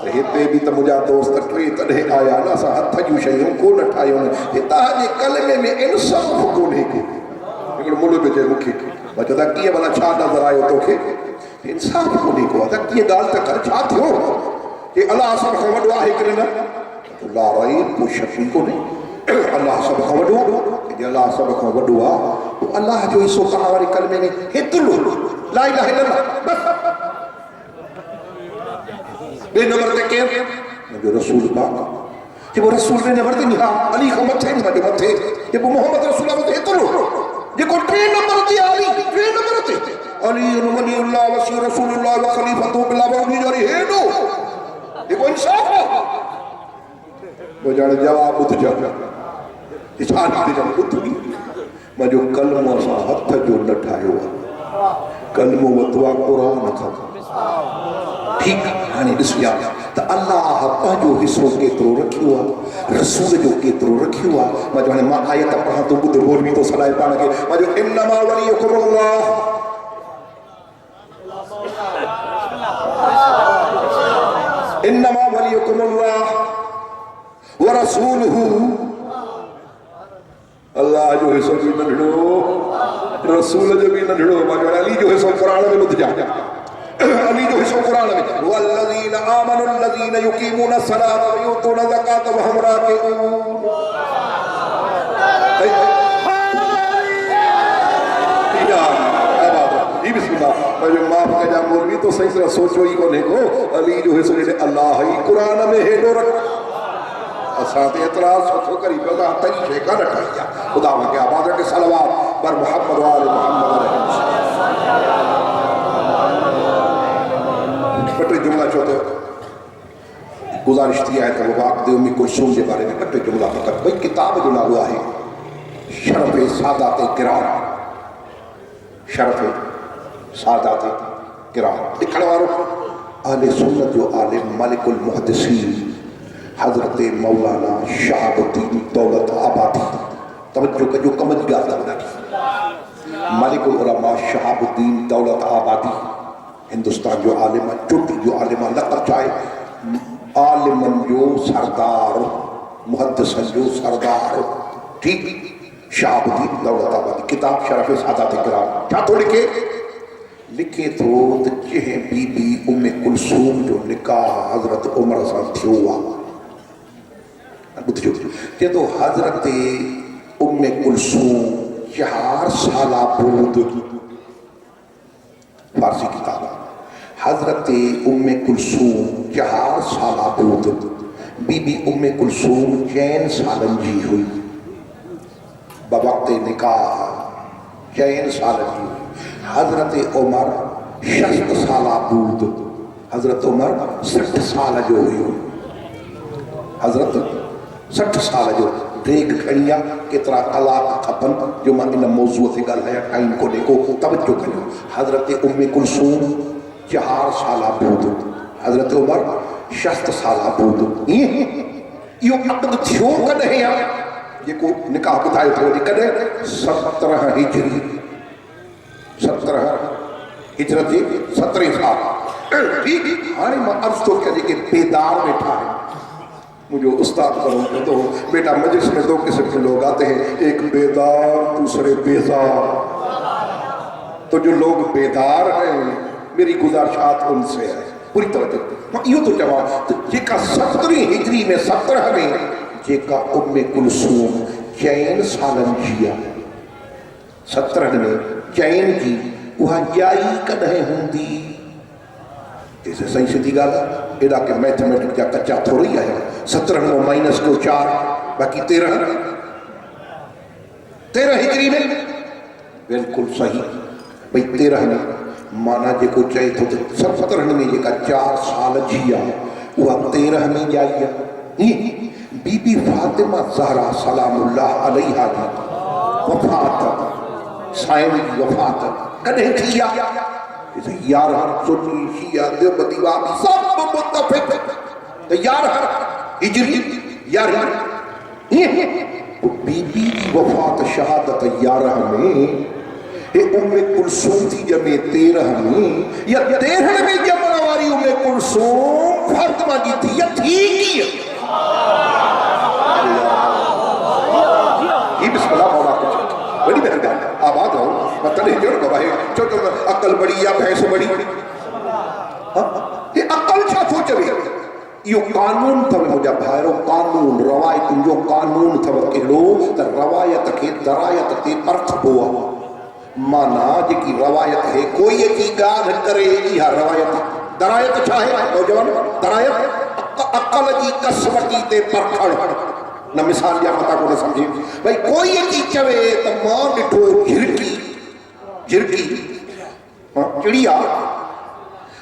हिते भी तो मुझा दोस्त टे तॾहिं आया न असां हथ जूं शयूं कोन ठाहियूं तव्हांजे कलमे में इंसाफ़ कोन्हे को हिकिड़ो मुल्ह पियो चए मूंखे मां चयो कीअं भला छा नज़र आयो तोखे इंसाफ़ कोन्हे को त कीअं ॻाल्हि त कर छा थियो कि अलाह सभ खां वॾो आहे कि न ला रही कोई शक ई कोन्हे अलाह सभ खां वॾो जे अलाह सभ खां वॾो आहे पोइ अलाह जो हिसो तव्हां वारे कलमे में हेतिरो ला इलाहा इल्लल्लाह बस बे नंबर ते केर मुझे रसूल पाक जे वो रसूल बे नंबर ते निहा अली खां मथे मथे मथे जे वो मोहम्मद रसूल मथे हेतिरो जेको टे नंबर ते अली टे नंबर ते अली वली वसी रसूलुल्लाह व खलीफतु बिला वली जरी हेडो जेको इंसाफ वो जाने जवाब ॿुध जा इशान ते जब ॿुध मुंहिंजो कलमो असां हथ जो न ठाहियो आहे कलमो वतो आहे क़ुरान खां ठीक हाणे ॾिसिया त अलाह पंहिंजो हिसो केतिरो रखियो आहे रसूल जो केतिरो रखियो आहे मां हाणे मां आयत पढ़ां थो ॿुध बोलवी थो सलाए पाण खे मां जो इन्नमा वलियुकुम अल्लाह इन्नमा वलियुकुम अल्लाह व रसूलुहु अल्लाह जो हिसो बि नंढड़ो रसूल जो बि नंढड़ो मां अली जो हिसो क़ुरान में ॿुध जा अली जो हिस्सो कुरान में वल्लज़ीना आमनु अल्लज़ीना युकीमूना सलात व यूतूना ज़कात व हम राकिऊन जी बिस्मिल्लाह मुझे माफ कजा मौलवी तो सही तरह सोचो ही कोने को अली जो हिस्सो जे अल्लाह ही कुरान में हेडो रख असां ते एतराज सोचो करी पता तई शे का न ठाया खुदा के आवाज के सलावत पर मोहम्मद व आले मोहम्मद कटे जुमला चौथे गुजारिश थी है तो वाक़ उम्मी कुलसूम के बारे में कटे जुमला फ़कत भाई किताब जो नालो है शरफ़ सादात किराम शरफ़ सादात किराम लिखण वारो अहले सुन्नत जो आलिम मालिकुल मुहद्दिसीन हज़रत मौलाना शहाबुद्दीन दौलत आबादी तवज्जो कजो कम जी ॻाल्हि ॾाढी मालिकुल उलमा शहाबुद्दीन दौलत आबादी हिंदुस्तान जो आलिम चुट जो आलिम लक़ब चाहे आलिमन जो सरदार मुहद्दिसन जो सरदार ठीक शहाबुद्दीन दौलत आबादी किताब शरफ़ सादात किराम क्या तो लिखे तो जंहिं बीबी उम्मे कुलसूम जो निकाह हज़रत उमर सां थियो आहे ॿुधिजो चए थो हज़रत उम्मे कुलसूम 4 साल बूद फारसी किताब हज़रत उम्मे कुलसूम 4 साल बूद बीबी उम्मे कुलसूम 4 सालन जी हुई बवक़्त निकाह 4 साल जी हज़रत उमर 60 साल बूद हज़रत उमर 60 साल जो हुयो हज़रत 60 साल जो ब्रेक खड़ी आहे केतिरा कलाक खपनि जो मां इन मौज़ूअ ते ॻाल्हायां टाइम कोन्हे को तवज्जो करियो हज़रत उम्मे कुलसूम 4 साल बूद हज़रत उमर 60 साल बूद इहो अक़द थियो कॾहिं आहे जेको निकाह ॿुधायो थो कॾहिं 17 हिजरी 17 हिजरत जे 17 साल ठीक हाणे मां अर्ज़ थो कयां जेके बेदार वेठा आहिनि मुझे उस्ताद करो तो बेटा मजलिस में 2 किस्म के लोग आते हैं एक बेदार दूसरे बेजार तो जो लोग बेदार हैं मेरी गुजारिशात उनसे है पूरी तरह यो तो जवाब तो जेका 17 हिजरी में 17 में जेका उम्मे कुलसूम 4 सालन जी 17 में 4 जी वहाँ जाई कॾहिं हूंदी जैसे सही सीधी गाल एडा के मैथमेटिक्स जा कच्चा थोड़ी है 17 में माइनस को 4 बाकी 13 हिजरी में बिल्कुल सही भाई 13 में माना जेको चए तो 17 में जेका 4 साल जी आहे उहा 13 में जाई आहे बीबी फातिमा ज़हरा सलामुल्लाह अलैहा जी वफ़ात साईं जी वफ़ात कॾहिं थी आहे यार सुन्नी शिया देवबंदी वाबी सब मुत्तफिक तो यार हिजरी यार बीबी की वफात शहादत 11 में ये उम्मे कुलसूम थी जमे 13 में या 13 में जमण वाली उम्मे कुलसूम फातिमा जी थी या थी की ये बिस्मिल्लाह मौला कुछ बड़ी मेहरबानी आबाद रहो मतलब जोड़ गवाहे छोटो अकल बड़ी या भैंस बड़ी ये अकल छा थो चवे यो कानून थव मुझा भाइरो कानून रवायत जो कानून थव केड़ो त रवायत के दरायत ते परखबो माना जेकी रवायत है कोई की गाल करे इहा रवायत दरायत छा है नौजवान दरायत अकल जी कसवटी ते परखण न मिसाल या मता को न समझे भाई कोई की चवे त मां डिठो झिरकी झिरकी चिड़िया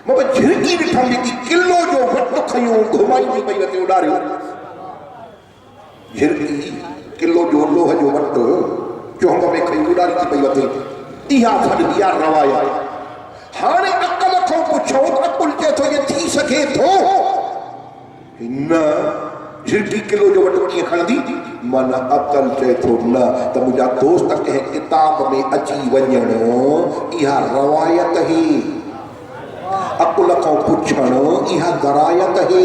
मैं झिरकी ॾिठम जेकी किलो जो वट खयूं घुमाई पई वते उॾारियो झिरकी किलो जो लोह जो वट चोंग में खई उॾारी पई वते इहा फॾ या रवायत हाणे अकल खां पुछो त अकुल चए थो ये थी सघे थो न झिरकी किलो जो वट कीअं खणंदी मन अकल चए थो न त मुंहिंजा दोस्त कंहिं किताब में अची वञण इहा रवायत ही अकुल खां पुछण इहा दरायत है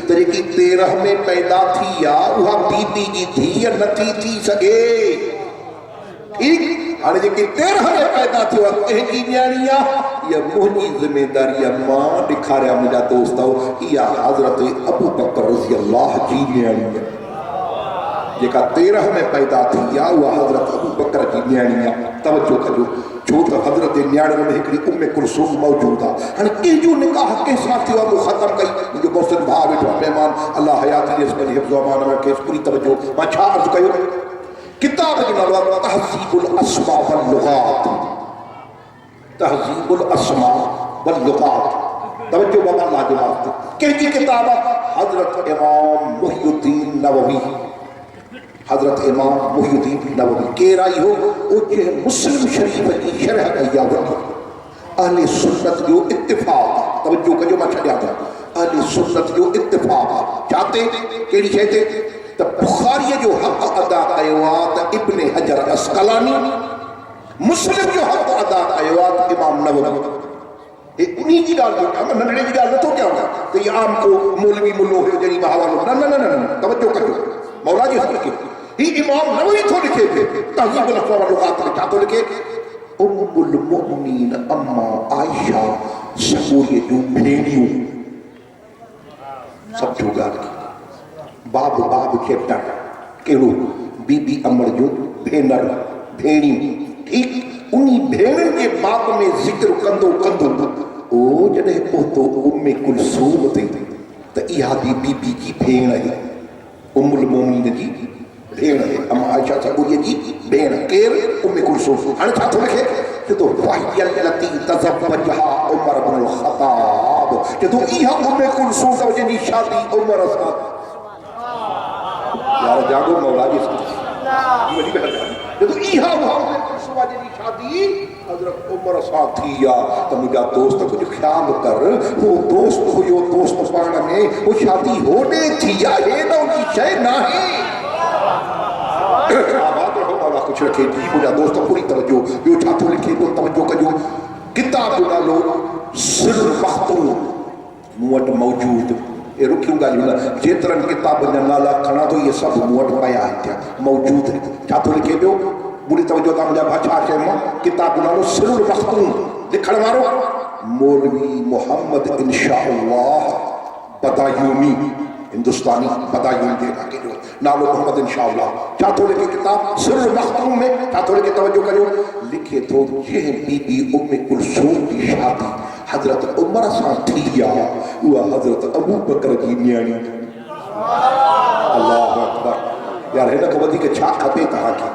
त जेकी 13 में पैदा थी आ उहा बीबी जी थी या नथी थी सघे ठीक हाणे जेकी 13 में पैदा थियो आहे कंहिंजी न्याणी आहे इहा मुंहिंजी ज़िमेदारी आहे मां ॾेखारिया मुंहिंजा दोस्त इहा हज़रत अबू बकर रज़ी अल्लाह जी न्याणी आहे जेका 13 में पैदा थी आहे उहा हज़रत अबू बकर जी न्याणी आहे तवजो कजो छो त हज़रत न्याणियुनि में हिकिड़ी उम्मे कुलसूम मौजूद आहे हाणे कंहिंजो निकाह कंहिं सां थियो आहे ख़तमु कई मुंहिंजो मोहसिन भाउ वेठो आहे महिमान अलाह हयात ॾियसि पंहिंजी हिफ़्ज़ अमान में खेसि पूरी तवजो मां छा अर्ज़ु कयो किताब जो नालो आहे तहज़ीबुल अस्मा वल लुगात तहज़ीबुल अस्मा वल लुगात तवज्जो बाबा लाजवाब कंहिंजी किताब आहे हज़रत इमाम मुहियुद्दीन नववी हज़रत इमाम मुहियुद्दीन नववी केर आई हो उजे मुस्लिम शरीफ की शरह कई आहे अहले सुन्नत जो इत्तिफ़ाक़ तवज्जो कजो मां छॾिया थो अहले सुन्नत जो इत्तिफ़ाक़ चाहते कहिड़ी शइ ते त बुखारीअ जो हक़ अदा कयो आहे त इब्न हजर अस्कलानी मुस्लिम जो हक़ अदा कयो आहे त इमाम नववी उन्हीं की ॻाल्हि थो कयां नंढड़े जी ॻाल्हि नथो कयां त इहा आम को मौलवी मुल्लो हुयो जॾहिं मां हवालो न न न न तवजो कजो मौला जी हक़ खे ही इमाम नववी थो लिखे तहज़ीबुल अस्मा वल लुगात में छा थो लिखे उम्मुल मुमिनीन अम्मा आयशा सगोरीअ जूं भेणियूं सम्झो ॻाल्हि बाब बाब चैप्टर कहिड़ो बीबी अमर जो भेनर भेणियूं ठीक उन्हीं भेणनि जे बाब में ज़िक्र कंदो कंदो ओ जॾहिं पहुतो उम्मे कुलसूम ते त इहा बि बीबी जी भेण आहे उम्मुल मोमिनीन जी भेण आहे अम्मा आयशा सगोरीअ जी भेण केर उम्मे कुलसूम हाणे छा थो लिखे चए थो वाहियल लती तज़व्वजहा उमर इब्नुल ख़त्ताब चए थो इहा उम्मे कुलसूम अथव जंहिंजी शादी उमर सां यार जागो मौला जी वॾी महिरबानी जदो इहा उम्मे कुलसूम जी शादी हज़रत उमर सां थी आहे त मुंहिंजा दोस्त कुझु ख़्यालु कर वो दोस्त हुयो दोस्त पाण में वो शादी होॾे थी आहे हे न उनजी शइ नाहे कुछ रखे जी मुझा दोस्त पूरी तवज्जो ॿियो छा थो लिखे तो तवज्जो कजो किताब जो नालो सिर मख़तूम मूं वटि मौजूद ये रुखियूं ॻाल्हियूं न जेतिरनि किताबनि जा नाला खणा थो इहे सभु मूं वटि पिया आहिनि मौजूद छा थो लिखे पियो पूरी तवज्जो तव्हां मुंहिंजा भाउ छा चयो मां किताब जो नालो सिर मख़तूम लिखण वारो मौलवी मोहम्मद इंशा अल्लाह बदायूनी हिंदुस्तानी बदायूं के इलाके जो नालो मोहम्मद इंशाअल्लाह छा थो लिखे किताब सिर मख़तूम में छा थो लिखे तवज्जो करियो लिखे थो जंहिं बीबी उम्मे कुलसूम जी शादी हज़रत उमर सां थी आहे उहा हज़रत अबू बकर जी न्याणी अल्लाह अकबर यार हिन खां वधीक छा खपे तव्हांखे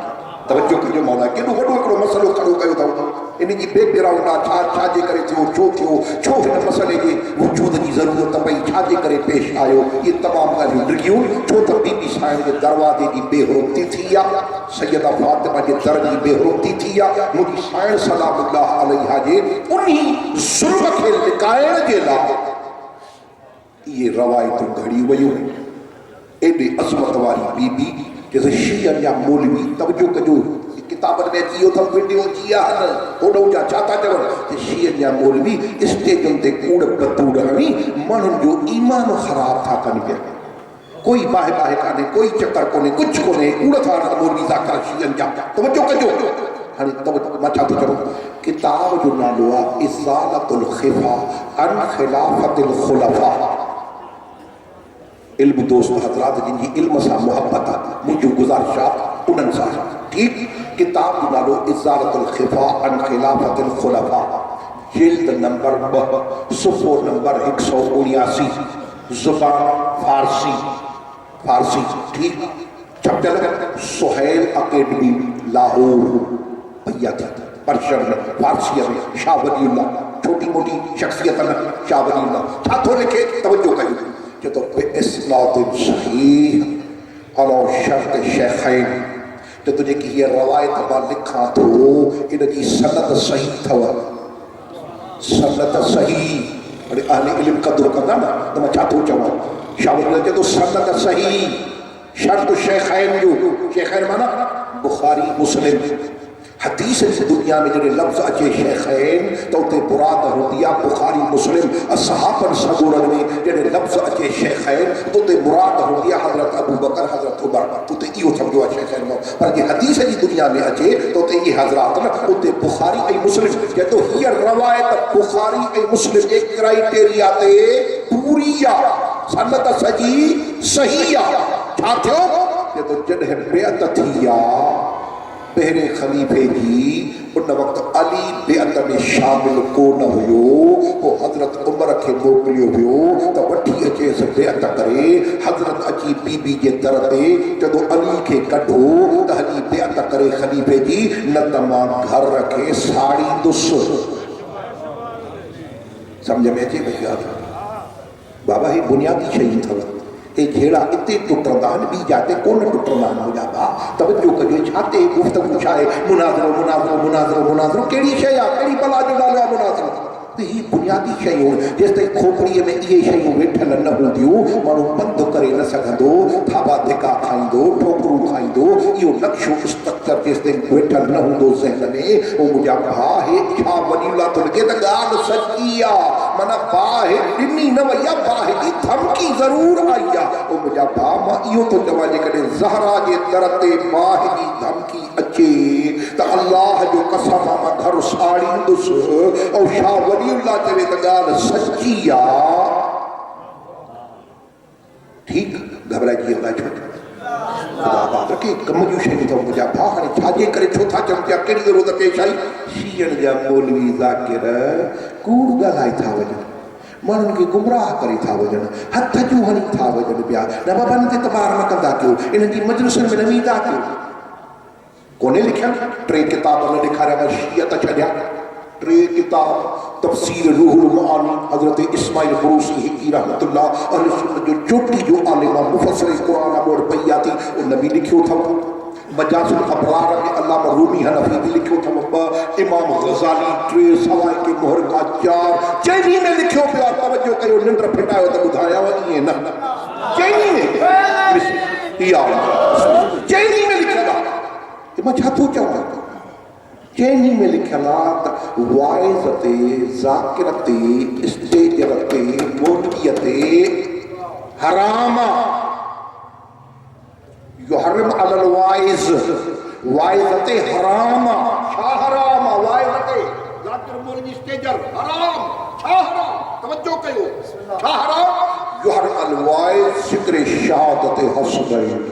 तवज्जो कजो मौला केॾो वॾो हिकिड़ो मसइलो खड़ो कयो अथव इन जी बैकग्राउंड आहे छा जे करे थियो छो हिन मसइले जे वजूद जी ज़रूरत पई छा जे करे पेश आयो इहे तमामु ॻाल्हियूं डिघियूं छो त बीबी साईं जे दरवाज़े जी बेहरुमती थी आहे सैयदा फातिमा जे दर जी बेहरुमती थी आहे मुंहिंजी साईं सलामुल्लाह अलैहा जे उन्ही ज़ुल्म खे लिकाइण जे लाइ इहे रवायतूं घड़ी वयूं एॾे अज़मत वारी बीबी जैसे शीअनि या मौलवी तवज्जो कजो किताबनि में जियो था वीडियो जिया होॾो जा छा था चवनि शीअनि जा मौलवी स्टेजुनि ते कूड़ बतूड़ हणी माण्हुनि जो ईमान ख़राब था कनि पिया कोई बाहि बाहि कान्हे कोई चक्कर कोन्हे कुझु कोन्हे कूड़ था मौलवी ज़ाकिर शीअनि जा तवजो कजो हाणे मां छा थो चवां किताब जो नालो आहे इज़ालतुल ख़िफ़ा अन ख़िलाफ़तिल ख़ुलफ़ा इल्म दोस्त हज़रात जिनकी इल्म सां मोहब्बत आहे मुंहिंजो गुज़ारिश आहे उन्हनि सां ठीकु किताब जो नालो इज़ालतुल ख़िफ़ा अन ख़िलाफ़तिल ख़ुलफ़ा जिल्द नंबर 2 सुफ़ो नंबर 179 ज़ुबान फारसी ठीक छपियल सुहैल अकेडमी लाहौर भैया थी पर्शियन में फारसी में शाह वलीउल्लाह छोटी मोटी शख्सियत में शाह वलीउल्लाह छा थो लिखे तवज्जो कयो जो तो इस्नाद सहीह अला शर्त शेखैन जो तुझे की ये रवायत मां लिखा थो इनकी सनद सही थव सनद सही अरे अहले इल्म कदर कंदा ना तो मैं छा थो चवां शाह वलीउल्लाह जो तो सनद सही शर्त शेखैन जो शेखैन माना बुखारी मुस्लिम हदीस की दुनिया में जॾहिं लफ्ज़ अचे शेखैन तो उते मुराद हूंदी आहे बुखारी मुस्लिम असहाबन सगूरनि में जॾहिं लफ्ज़ अचे शेखैन तो उते मुराद हूंदी आहे हज़रत अबू बकर हज़रत उमर उते इहो सम्झो आहे शेखैन में पर जे हदीस की दुनिया में अचे तो उते इहे हज़रात न उते बुखारी ऐं मुस्लिम जो हीअ रवायत बुखारी ऐं मुस्लिम जे क्राइटेरिया ते पूरी आहे सनद सजी सही आहे छा थियो जो जॾहिं बेअत थी आहे पहरे खलीफे जी उन वक्त अली बेअत में शामिल कोन हुयो वो हज़रत उमर के मोकिलियो वियो तो वठी अचेसि बेअत करे हज़रत अची बीबी जे दर ते जदों अली के कढो तो हली बेअत करे खलीफे जी न त मां घर के साड़ींदुसि समझ में अचे भई बाबा ही बुनियादी शयूं अथव ए जहिड़ा इते टुटंदा आहिनि ॿी जाते कोन टुटंदा आहिनि मुंहिंजा भाउ तवजो कजो छा ते गुफ़्तगू छा आहे मुनाज़रो मुनाज़रो मुनाज़रो मुनाज़रो कहिड़ी शइ आहे कहिड़ी बला जो नालो आहे मुनाज़रो त ही बुनियादी शयूं जेसि ताईं खोपड़ीअ में इहे शयूं वेठल न हूंदियूं माण्हू पंधु करे न सघंदो थाबा धिका खाईंदो ठोकरूं खाईंदो इहो नक्शो स्ट्रक्चर जेसि ताईं वेठल न हूंदो ज़हन में उहो मुंहिंजा भाउ हे छा वलीउल्लाह थो लिखे त ॻाल्हि सची आहे माना बाहि ॾिनी न वई आहे बाहि जी धमकी ज़रूरु आई आहे उहो मुंहिंजा भाउ मां इहो थो चवां जेकॾहिं ज़हरा जे दर ते बाहि जी धमकी अचे त अल्लाह जो कसम मां घर साड़ींदुसि ऐं शाह वलीउल्लाह चवे त ॻाल्हि सची आहे ठीकु घबराइजी वेंदा छो के कम जूं शयूं अथव मुंहिंजा भाउ हाणे छाजे करे छो था चवनि पिया कहिड़ी ज़रूरत पेश आई शीअनि जा मौलवी ज़ाकिर कूड़ ॻाल्हाए था वञनि माण्हुनि खे गुमराह करे था वञनि हथ जूं हणी था वञनि पिया न बाबा हिन ते तबार न कंदा कयो इन्हनि जी मजलिसुनि में न वेंदा कयो कोन्हे लिखियलु 3 किताब न ॾेखारिया शीयत छॾिया 3 किताब तफ़सीर रूहुल मुआनी हज़रत इस्माइल बुरूसी हिकी रहमतुल्लाह अहले सुन्नत जो चोटी जो आलिम मुफ़स्सिर क़ुरान बोर्ड पई आती उन बि लिखियो अथव मजाज़ुल अबरार में अल्लामा रूमी हनफी भी लिखियो अथव इमाम गज़ाली 3 सवाए के मोहर का 4 चैनी में लिखियो पियो आहे तवज्जो कयो निंड फिटायो त ॿुधायांव ईअं न चैनी में इहा चैनी में लिखियल आहे मां छा थो चवां चैनी में लिखियल आहे त वाइज़ ते ज़ाकिर ते स्टेजर ते मोटकीअ ते हराम आहे युहर्रिम अलल वाइज़ वाइज़ ते हराम आहे छा हराम आहे वाइज़ ते ज़ाकिर मौलवी स्टेजर हराम छा हराम तवज्जो कयो छा हराम युहर्रिम अल वाइज़ ज़िक्र शहादत हसनैन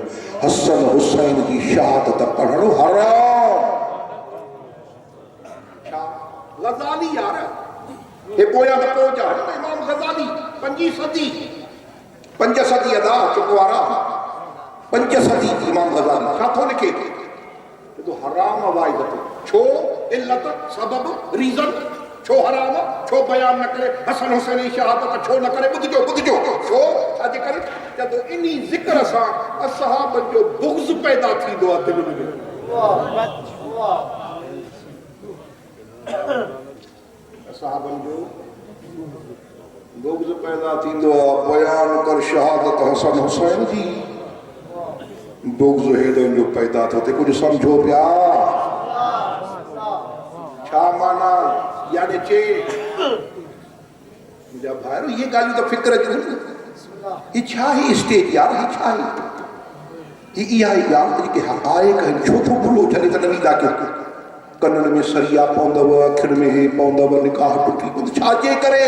हसन हुसैन जी शहादत पढ़णो हराम गज़ाली यार ये पोया त पोजा इमाम गज़ाली 5 सदी अदा चुक वारा 5 सदी इमाम गज़ाली छा थो लिखे तो हराम वाइज़ ते छो इल्लत सबब रीज़न छो हराम छो बयान न करे हसन हुसैन जी शहादत छो न करे ॿुधजो छो छाजे करे जदों इन्ही ज़िक्र सां असहाबनि जो बुग़्ज़ पैदा थींदो आहे दिलि में असहाबनि जो बुग़्ज़ पैदा थींदो आहे बयान कर शहादत हसन हुसैन जी बुग़्ज़ हेॾनि जो पैदा थो थिए कुझु सम्झो पिया छा माना यानी चे मुझा भाइरो ये गालियूं तो फिक्र जूं ही छा ही स्टेज यार ही छा ही इहा ही ॻाल्हि जेके हक़ाइक़ आहिनि छो थो भुलो छॾे त न वींदा कयो कननि में सरिया पवंदव अखियुनि में हे पवंदव निकाह टुटी पवंदव छाजे करे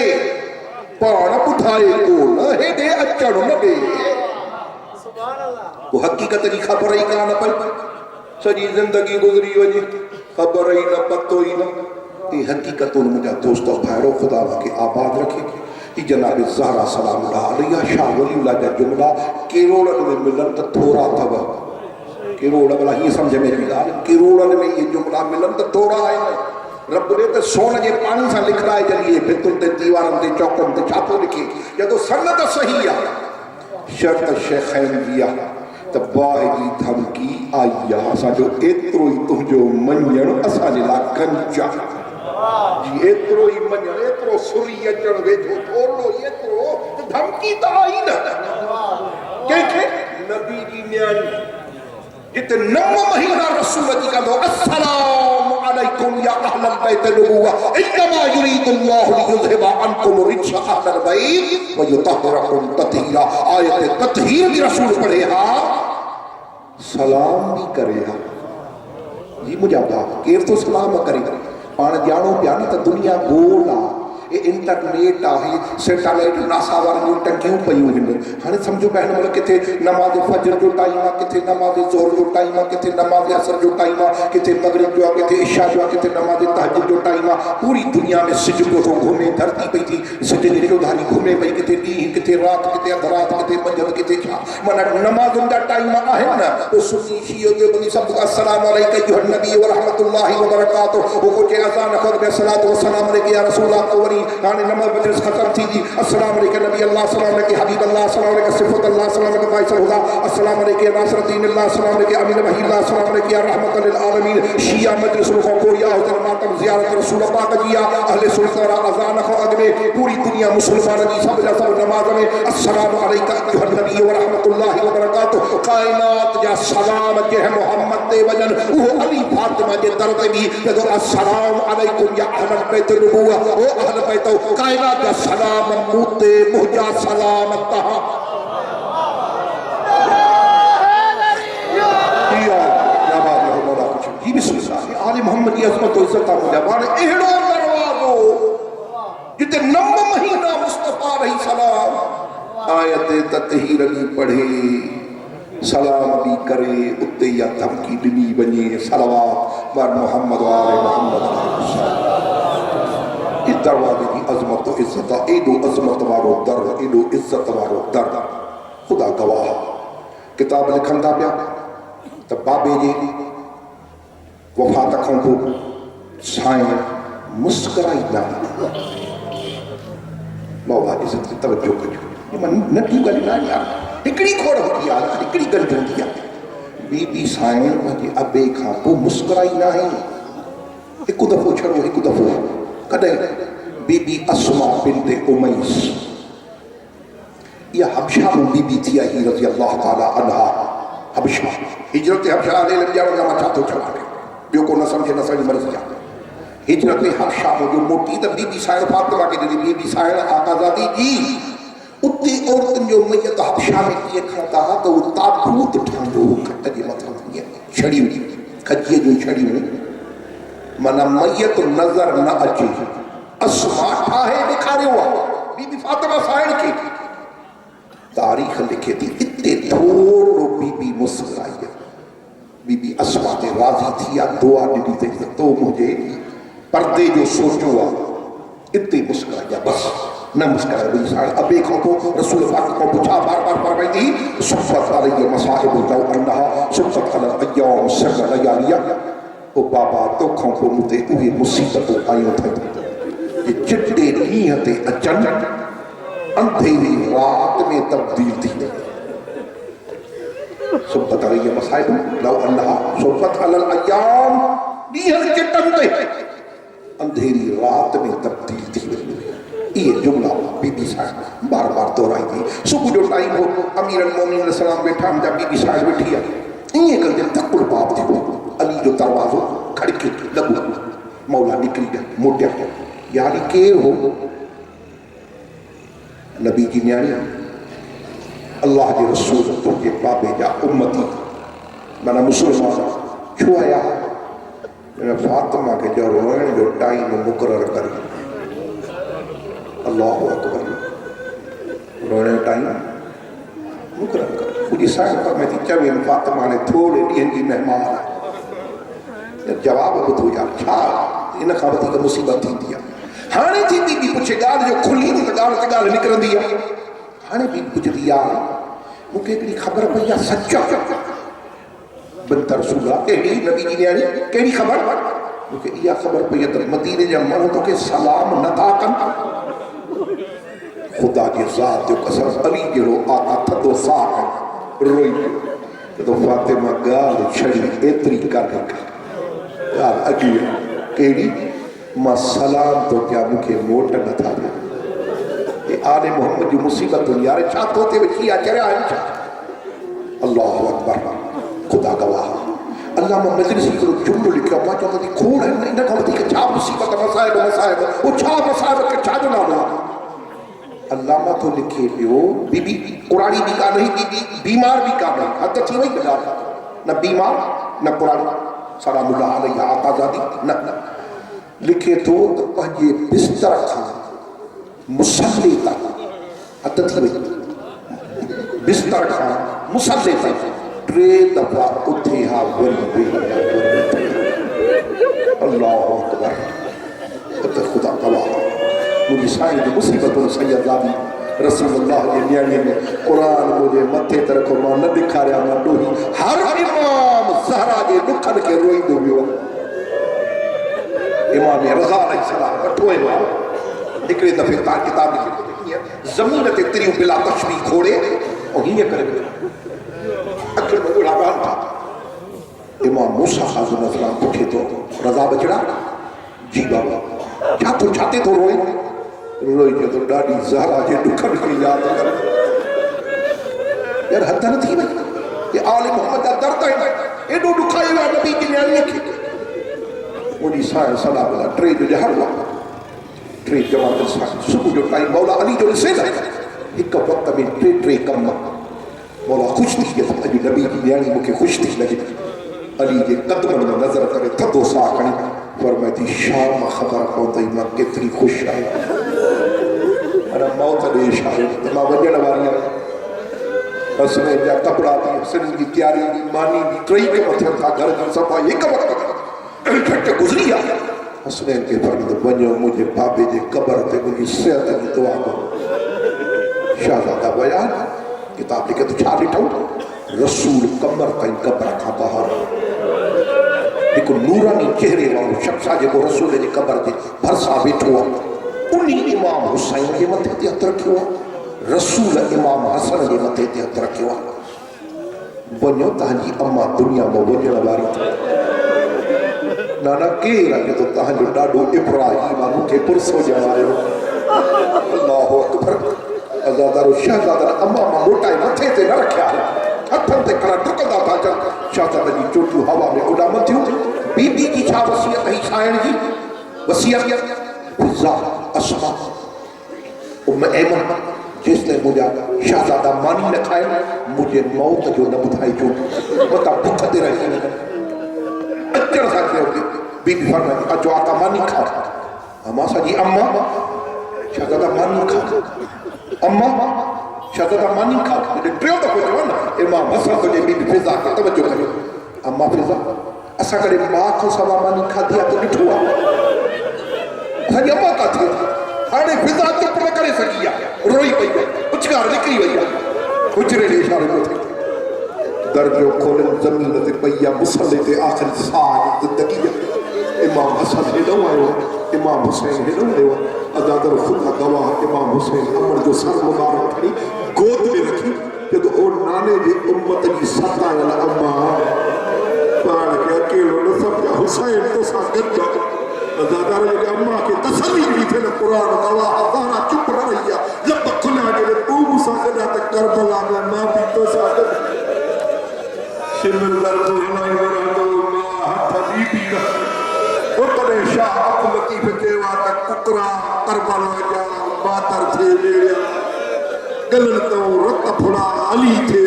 पाण ॿुधाए कोन हेॾे अचणु न ॾे को हक़ीक़त जी ख़बर ई कान पई सॼी ज़िंदगी गुज़री वञे ख़बर ई न पतो ई न ये हक़ीक़तुनि मुंहिंजा दोस्त भाइरो ख़ुदा खे आबाद रखे ही जनाब ज़हरा सलाम अलैहा शाह वलीउल्लाह जा जुमला करोड़नि में मिलनि त थोरा अथव करोड़ भला हीअं सम्झ में अची ॻाल्हि करोड़नि में इहे जुमला मिलनि त थोरा आहिनि रब ॾे त सोन जे पाणी सां लिखाइजनि इहे भितुनि ते दीवारनि ते चौकनि ते छा थो लिखे जॾहिं सनद सही आहे शर्त शेखैन जी आहे त बाहि जी धमकी आई आहे असांजो एतिरो ई तुंहिंजो मञणु असांजे लाइ कंच आहे जी एतिरो ई मञणु एतिरो सुरी अचणु वेझो थोरो एतिरो धमकी त आई न कंहिंखे नबी जी न्याणी जिते 9 महीना रसूल जी कंदो अस्सलामु अलैकुम या अहलल बैत नबुवा इन्नमा युरीदुल्लाहु लियुज़हिबा अन्कुम रिज्स अहलल बैत व युतहिरकुम तत्हीरा आयत तत्हीर जी रसूल पढ़े हा सलाम भी करे हा जी मुझा बाप केर तो सलाम करे पाण ॼाणो पिया न त दुनिया गोल आहे इंटरनेट आहे सैटेलाइट नासा वारियूं टंकियूं पयूं आहिनि हाणे सम्झो पिया हिन महिल किथे नमाज़ फजर जो टाइम आहे किथे नमाज़ ज़ोहर जो टाइम आहे किथे नमाज़ असर जो टाइम आहे किथे मगरिब जो आहे किथे इशा जो आहे किथे नमाज़ तहज्जुद जो टाइम आहे पूरी दुनिया में सिज पियो थो घुमे धरती पई थी सिज जी रिश्तोधारी घुमे पई किथे ॾींहुं किथे राति किथे अधु राति किथे मंझंदि किथे छा माना नमाज़ुनि जा टाइम आहिनि न पोइ सुन्नी शियो देवबंदी सभु अस्सलामु अलैका अय्युहन नबी व रहमतुल्लाहि व बरकातुहू पोइ चए अज़ान खौद में सलात व सलाम अलैका या रसूल अल्लाह को वरी हाने नमाज मजलिस खत्म थी जी अस्सलाम अलैका नबी अल्लाह सलाम अलैका हबीब अल्लाह सलाम अलैका सिफत अल्लाह सलाम अलैका फाइसल हुदा अस्सलाम अलैका नासरुद्दीन अल्लाह सलाम अलैका अमीन वही अल्लाह सलाम अलैका रहमतल लिल आलमीन शिया मजलिस को कोरिया हुजर मातम ज़ियारत रसूल पाक जी अहले सुन्नत व अज़ान खो अगमे पूरी दुनिया मुसलमान जी सब जा सब नमाज में अस्सलाम अलैका अय्युहन नबी व रहमतुल्लाहि व बरकातुहू कायनात जा सलाम जे मोहम्मद ते वजन वो अली फातिमा जे दर ते भी जदो अस्सलाम अलैकुम या अहल बैत नबुवा ओ अहल बैत कायनात का सलाम मुते मुझा सलाम तहा जी बिस्मिल्लाह आले मोहम्मद की अज़मत और इज्जत मुझा बाने एड़ो दरवाजो जिते 9 महीना मुस्तफा रही सलाम आयत तत्हीर की पढ़े सलाम भी करे उते या धमकी ॾिनी वञे सलवात बर मोहम्मद वाले मोहम्मद इस दरवाजे की अजमत तो इज्जत एडो अजमत वारो दर एडो इज्जत वारो दर खुदा गवाह किताब लिखन था पिया तो बाबे जी वफ़ात खां पोइ साईं मुस्कुराईंदा बाबा इज्जत की तवज्जो कजो नंढियूं ॻाल्हियूं न यार हिकिड़ी खोड़ हूंदी आहे हिकिड़ी ॻाल्हि हूंदी आहे बीबी साईं पंहिंजे अबे खां पोइ मुस्कुराईंदा आहिनि हिकु दफ़ो छॾो हिकु दफ़ो कॾहिं बीबी अस्मा बिन्ते उमैस या हबशा में बीबी थी आई रज़ी अल्लाह ताला अन्हा हबशा हिजरत हबशा ले ॼाणो मां छा थो चवां ॿियो को न सम्झे न असांजी मर्ज़ी आहे हिजरत हबशा में जो मोटी त बीबी साइण फातिमा खे ॾिनी बीबी साइण आकाज़ादी जी उते औरतुनि जो मैयत हबशा में कीअं खणंदा हुआ त उहो ताबूत ठहंदो हो खट जे मथां ईअं छड़ियूं खजीअ जूं छड़ियूं माना मैयत नज़र न अचे अस्मा ठाहे ॾेखारियो आहे बीबी फातिमा साइण खे तारीख़ लिखे थी इते थोरो बीबी मुस्कुराई बीबी अस्मा ते राज़ी थी आहे दुआ ॾिनी अथई त तो मुंहिंजे पर्दे जो सोचो आहे इते मुस्कुराई आहे बसि न मुस्कुराए ॿई साण अबे खां पोइ रसूल पाक खां पुछा बार बार फरमाईंदी सुफ़त अलैहि मसाइब लौ अन्नहा सुफ़त अलल अय्याम सर लयालिया ओ बाबा तोखां पोइ मूं ते उहे मुसीबतूं आयूं अथई जे चिटे ॾींहं ते अचनि अंधेरी रात में तब्दील थी वई सुफ़त अलैहि मसाइब लौ अन्नहा सुफ़त अलल अय्याम ॾींहं चिटनि ते अंधेरी रात में तब्दील थी वई ये जुमला बीबी साहब बार बार दोहराई थी सुबह जो टाइम हो अमीर मोमिन सलाम बैठा हम जब बीबी साहब बैठी है ये कर दे तकुल बाप थी अली जो दरवाजो खड़के लगो मौला निकरी गया मोटिया यानी के हो नबी की न्याणी अल्लाह के रसूल के बाबे जा उम्मती माना मुसलमान छो आया मैंने फातिमा के जो रोने जो टाइम मुकर्रर करी अल्लाह अकबर रोने टाइम मुकर्रर कर पूरी साइड पर मैं थी चवे फातिमा ने थोड़े ॾींहंनि जी मेहमान जवाब ॿुधो यार छा इन खां वधीक मुसीबत थींदी आहे हाणे थींदी बि कुझु ॻाल्हि जो खुली त ॻाल्हि ते ॻाल्हि निकिरंदी आहे हाणे बि पुछंदी यार मूंखे हिकिड़ी ख़बर पई आहे सच बंत रसूल कहिड़ी नबी जी न्याणी कहिड़ी ख़बर मूंखे इहा ख़बर पई आहे त मदीने जा माण्हू तोखे सलाम नथा कनि ख़ुदा जी ज़ात जो कसम अली जहिड़ो आका थधो साह रोई पियो त फातिमा ॻाल्हि छड़ी एतिरी कान्हे ॻाल्हि अॻी कहिड़ी मां सलाम थो कयां मूंखे मोट नथा ॾियनि आले मोहम्मद जी मुसीबत हुई यार छा तो ते वेठी आहे चरिया आहिनि छा अल्लाहु अकबर खुदा गवाह अल्लाह मां मजलिस हिकिड़ो जुमिलो लिखियो मां चवंदो थी खोड़ आहिनि इन खां वधीक छा मुसीबत मसाइब उहो छा मसाइब खे छा जो नालो आहे अल्लामा तो लिखे पियो बीबी कुराड़ी भी का नहीं बीबी बीमार भी का नहीं हद थी वही बजा न बीमार न कुराड़ी सलामुल्लाह अलैहा आकाजादी न लिखे तो पंहिंजे बिस्तर खां मुसल्ले तक हद थी वई बिस्तर खां मुसल्ले तक 3 दफ़ा उथे हा वरी अल्लाहु अकबर त खुदा गवाह मुझी साईं जी मुसीबत सैयदादी रसूलुल्लाह जे न्याणी में कुरान मुझे मथे तरफ़ मां न ॾेखारिया मां ॾोही हर इमाम ज़हरा जे दुखनि खे रोईंदो वियो इमाम रज़ा अलैहिस्सलाम वठो इमाम हिकिड़े दफ़े तां किताब लिखी ज़मीन ते तिरियूं बिला तशबी खोड़े ऐं हीअं करे अखियुनि में ॻोढ़ा ॻाल्हि था इमाम मूसा काज़िम अलैहिस्सलाम पुछे थो रज़ा बचड़ा जी बाबा छा तो छाते थो रोए रोई जो तो ॾाढी ज़हरा जे दुखनि खे यादि कर यार हद न थी वई ये आले मोहम्मद जा दर्द आहिनि एॾो ॾुखायो आहे नबी जी न्याणीअ खे उन साईं सलाम अलाह 3 जो जहर हुआ 3 जमात सां सुबुह जो टाइम मौला अली जो ॾिसे न हिकु वक़्त में 3 कम मौला ख़ुशि थी वियो अॼु नबी जी न्याणी मूंखे ख़ुशि थी लॻे अली जे कदमनि में नज़र करे थधो साह खणी फरमाए थी शाम ख़बर पवंदई मां केतिरी ख़ुशि आहियां अने मौत ॾे इशारो त मां वञण वारी आहियां हसनैन जा कपिड़ा बि हसनैन जी तयारी बि मानी बि 3 कम थियनि था घर जी सफ़ाई हिकु वक़्तु झटि गुज़री आहे हसनैन खे फरमायो वञो मुंहिंजे बाबे जे क़बर ते मुंहिंजी सिहत जी दुआ करो शाहज़ादा विया किताब लिखे तो छा ॾिठो रसूल कमर ताईं क़बर खां ॿाहिरि हिकु नूरानी चेहरे वारो शख्स आहे जेको रसूल जे क़बर जे भरिसां वेठो आहे उन इमाम हुसैन जे मथे ते हथु रखियो आहे रसूल इमाम हसन जे मथे ते हथु रखियो आहे वञो तव्हांजी अम्मा दुनिया में वञण वारी नाना केरु आहे जो तव्हांजो ॾाढो इब्राहिम आहे मूंखे पुरसो ॼमायो अल्लाहु अकबर अज़ादारो शहज़ादा अम्मा मां मोटाए मथे ते न रखिया हथनि ते खड़ा डुकंदा था अचनि शहज़ादा जी चोटियूं हवा में उॾामनि थियूं बीबी जी छा वसियत ऐं साइण जी वसियत फिज़ा अस्मा उम्म ऐमन जेसिताईं मुंहिंजा शहज़ादा मानी न खाइनि मुंहिंजे मौत जो न ॿुधाइजो मतां बुख ते रही अचण सां चयो बीबी फरमाई अचो आका मानी खा अम्मा सॼी अम्मा शहज़ादा मानी खा अम्मा शहज़ादा मानी खा टियों दफ़ो चयो न इमाम हसन तुंहिंजे बीबी फिज़ा खे तवजो करियो अम्मा फिज़ा असां कॾहिं मां खां सवा मानी खाधी आहे त ॾिठो आहे असांजी अम्मा किथे हाणे फिज़ा चुप न करे सघी आहे रोई पई आहे उछकार निकिरी वई आहे हुजरे ॾे इशारो पियो थिए दरजो खोलनि ज़मीन ते पई आहे मुसले ते आख़िरी साह ज़िंदगी इमाम हसन हेॾो आयो इमाम हुसैन हेॾो आयो अज़ादर ख़ुदा गवाह इमाम हुसैन अमर जो सर मुबारक खणी गोद में रखी जब ओ नाने जी उम्मत जी सतायल अम्मा पाण खे अकेलो न सम्झा हुसैन तो सां गॾु अज़ादर जी अम्मा खे तसल्ली ॾिनी थियनि क़ुरान गवाह ज़हरा चुप न रही आहे लब खुलिया जॾहिं तूं मूंसां गॾु आहे त करबला में मां बि तो सां गॾु शिमल दर्द हलाई रहंदो मां हथ बीबी वो तॾहिं शाह अब्दुल लतीफ केवा त कुकरा करबला जा बातर थे मेरिया गलन तो रत फुड़ा अली थे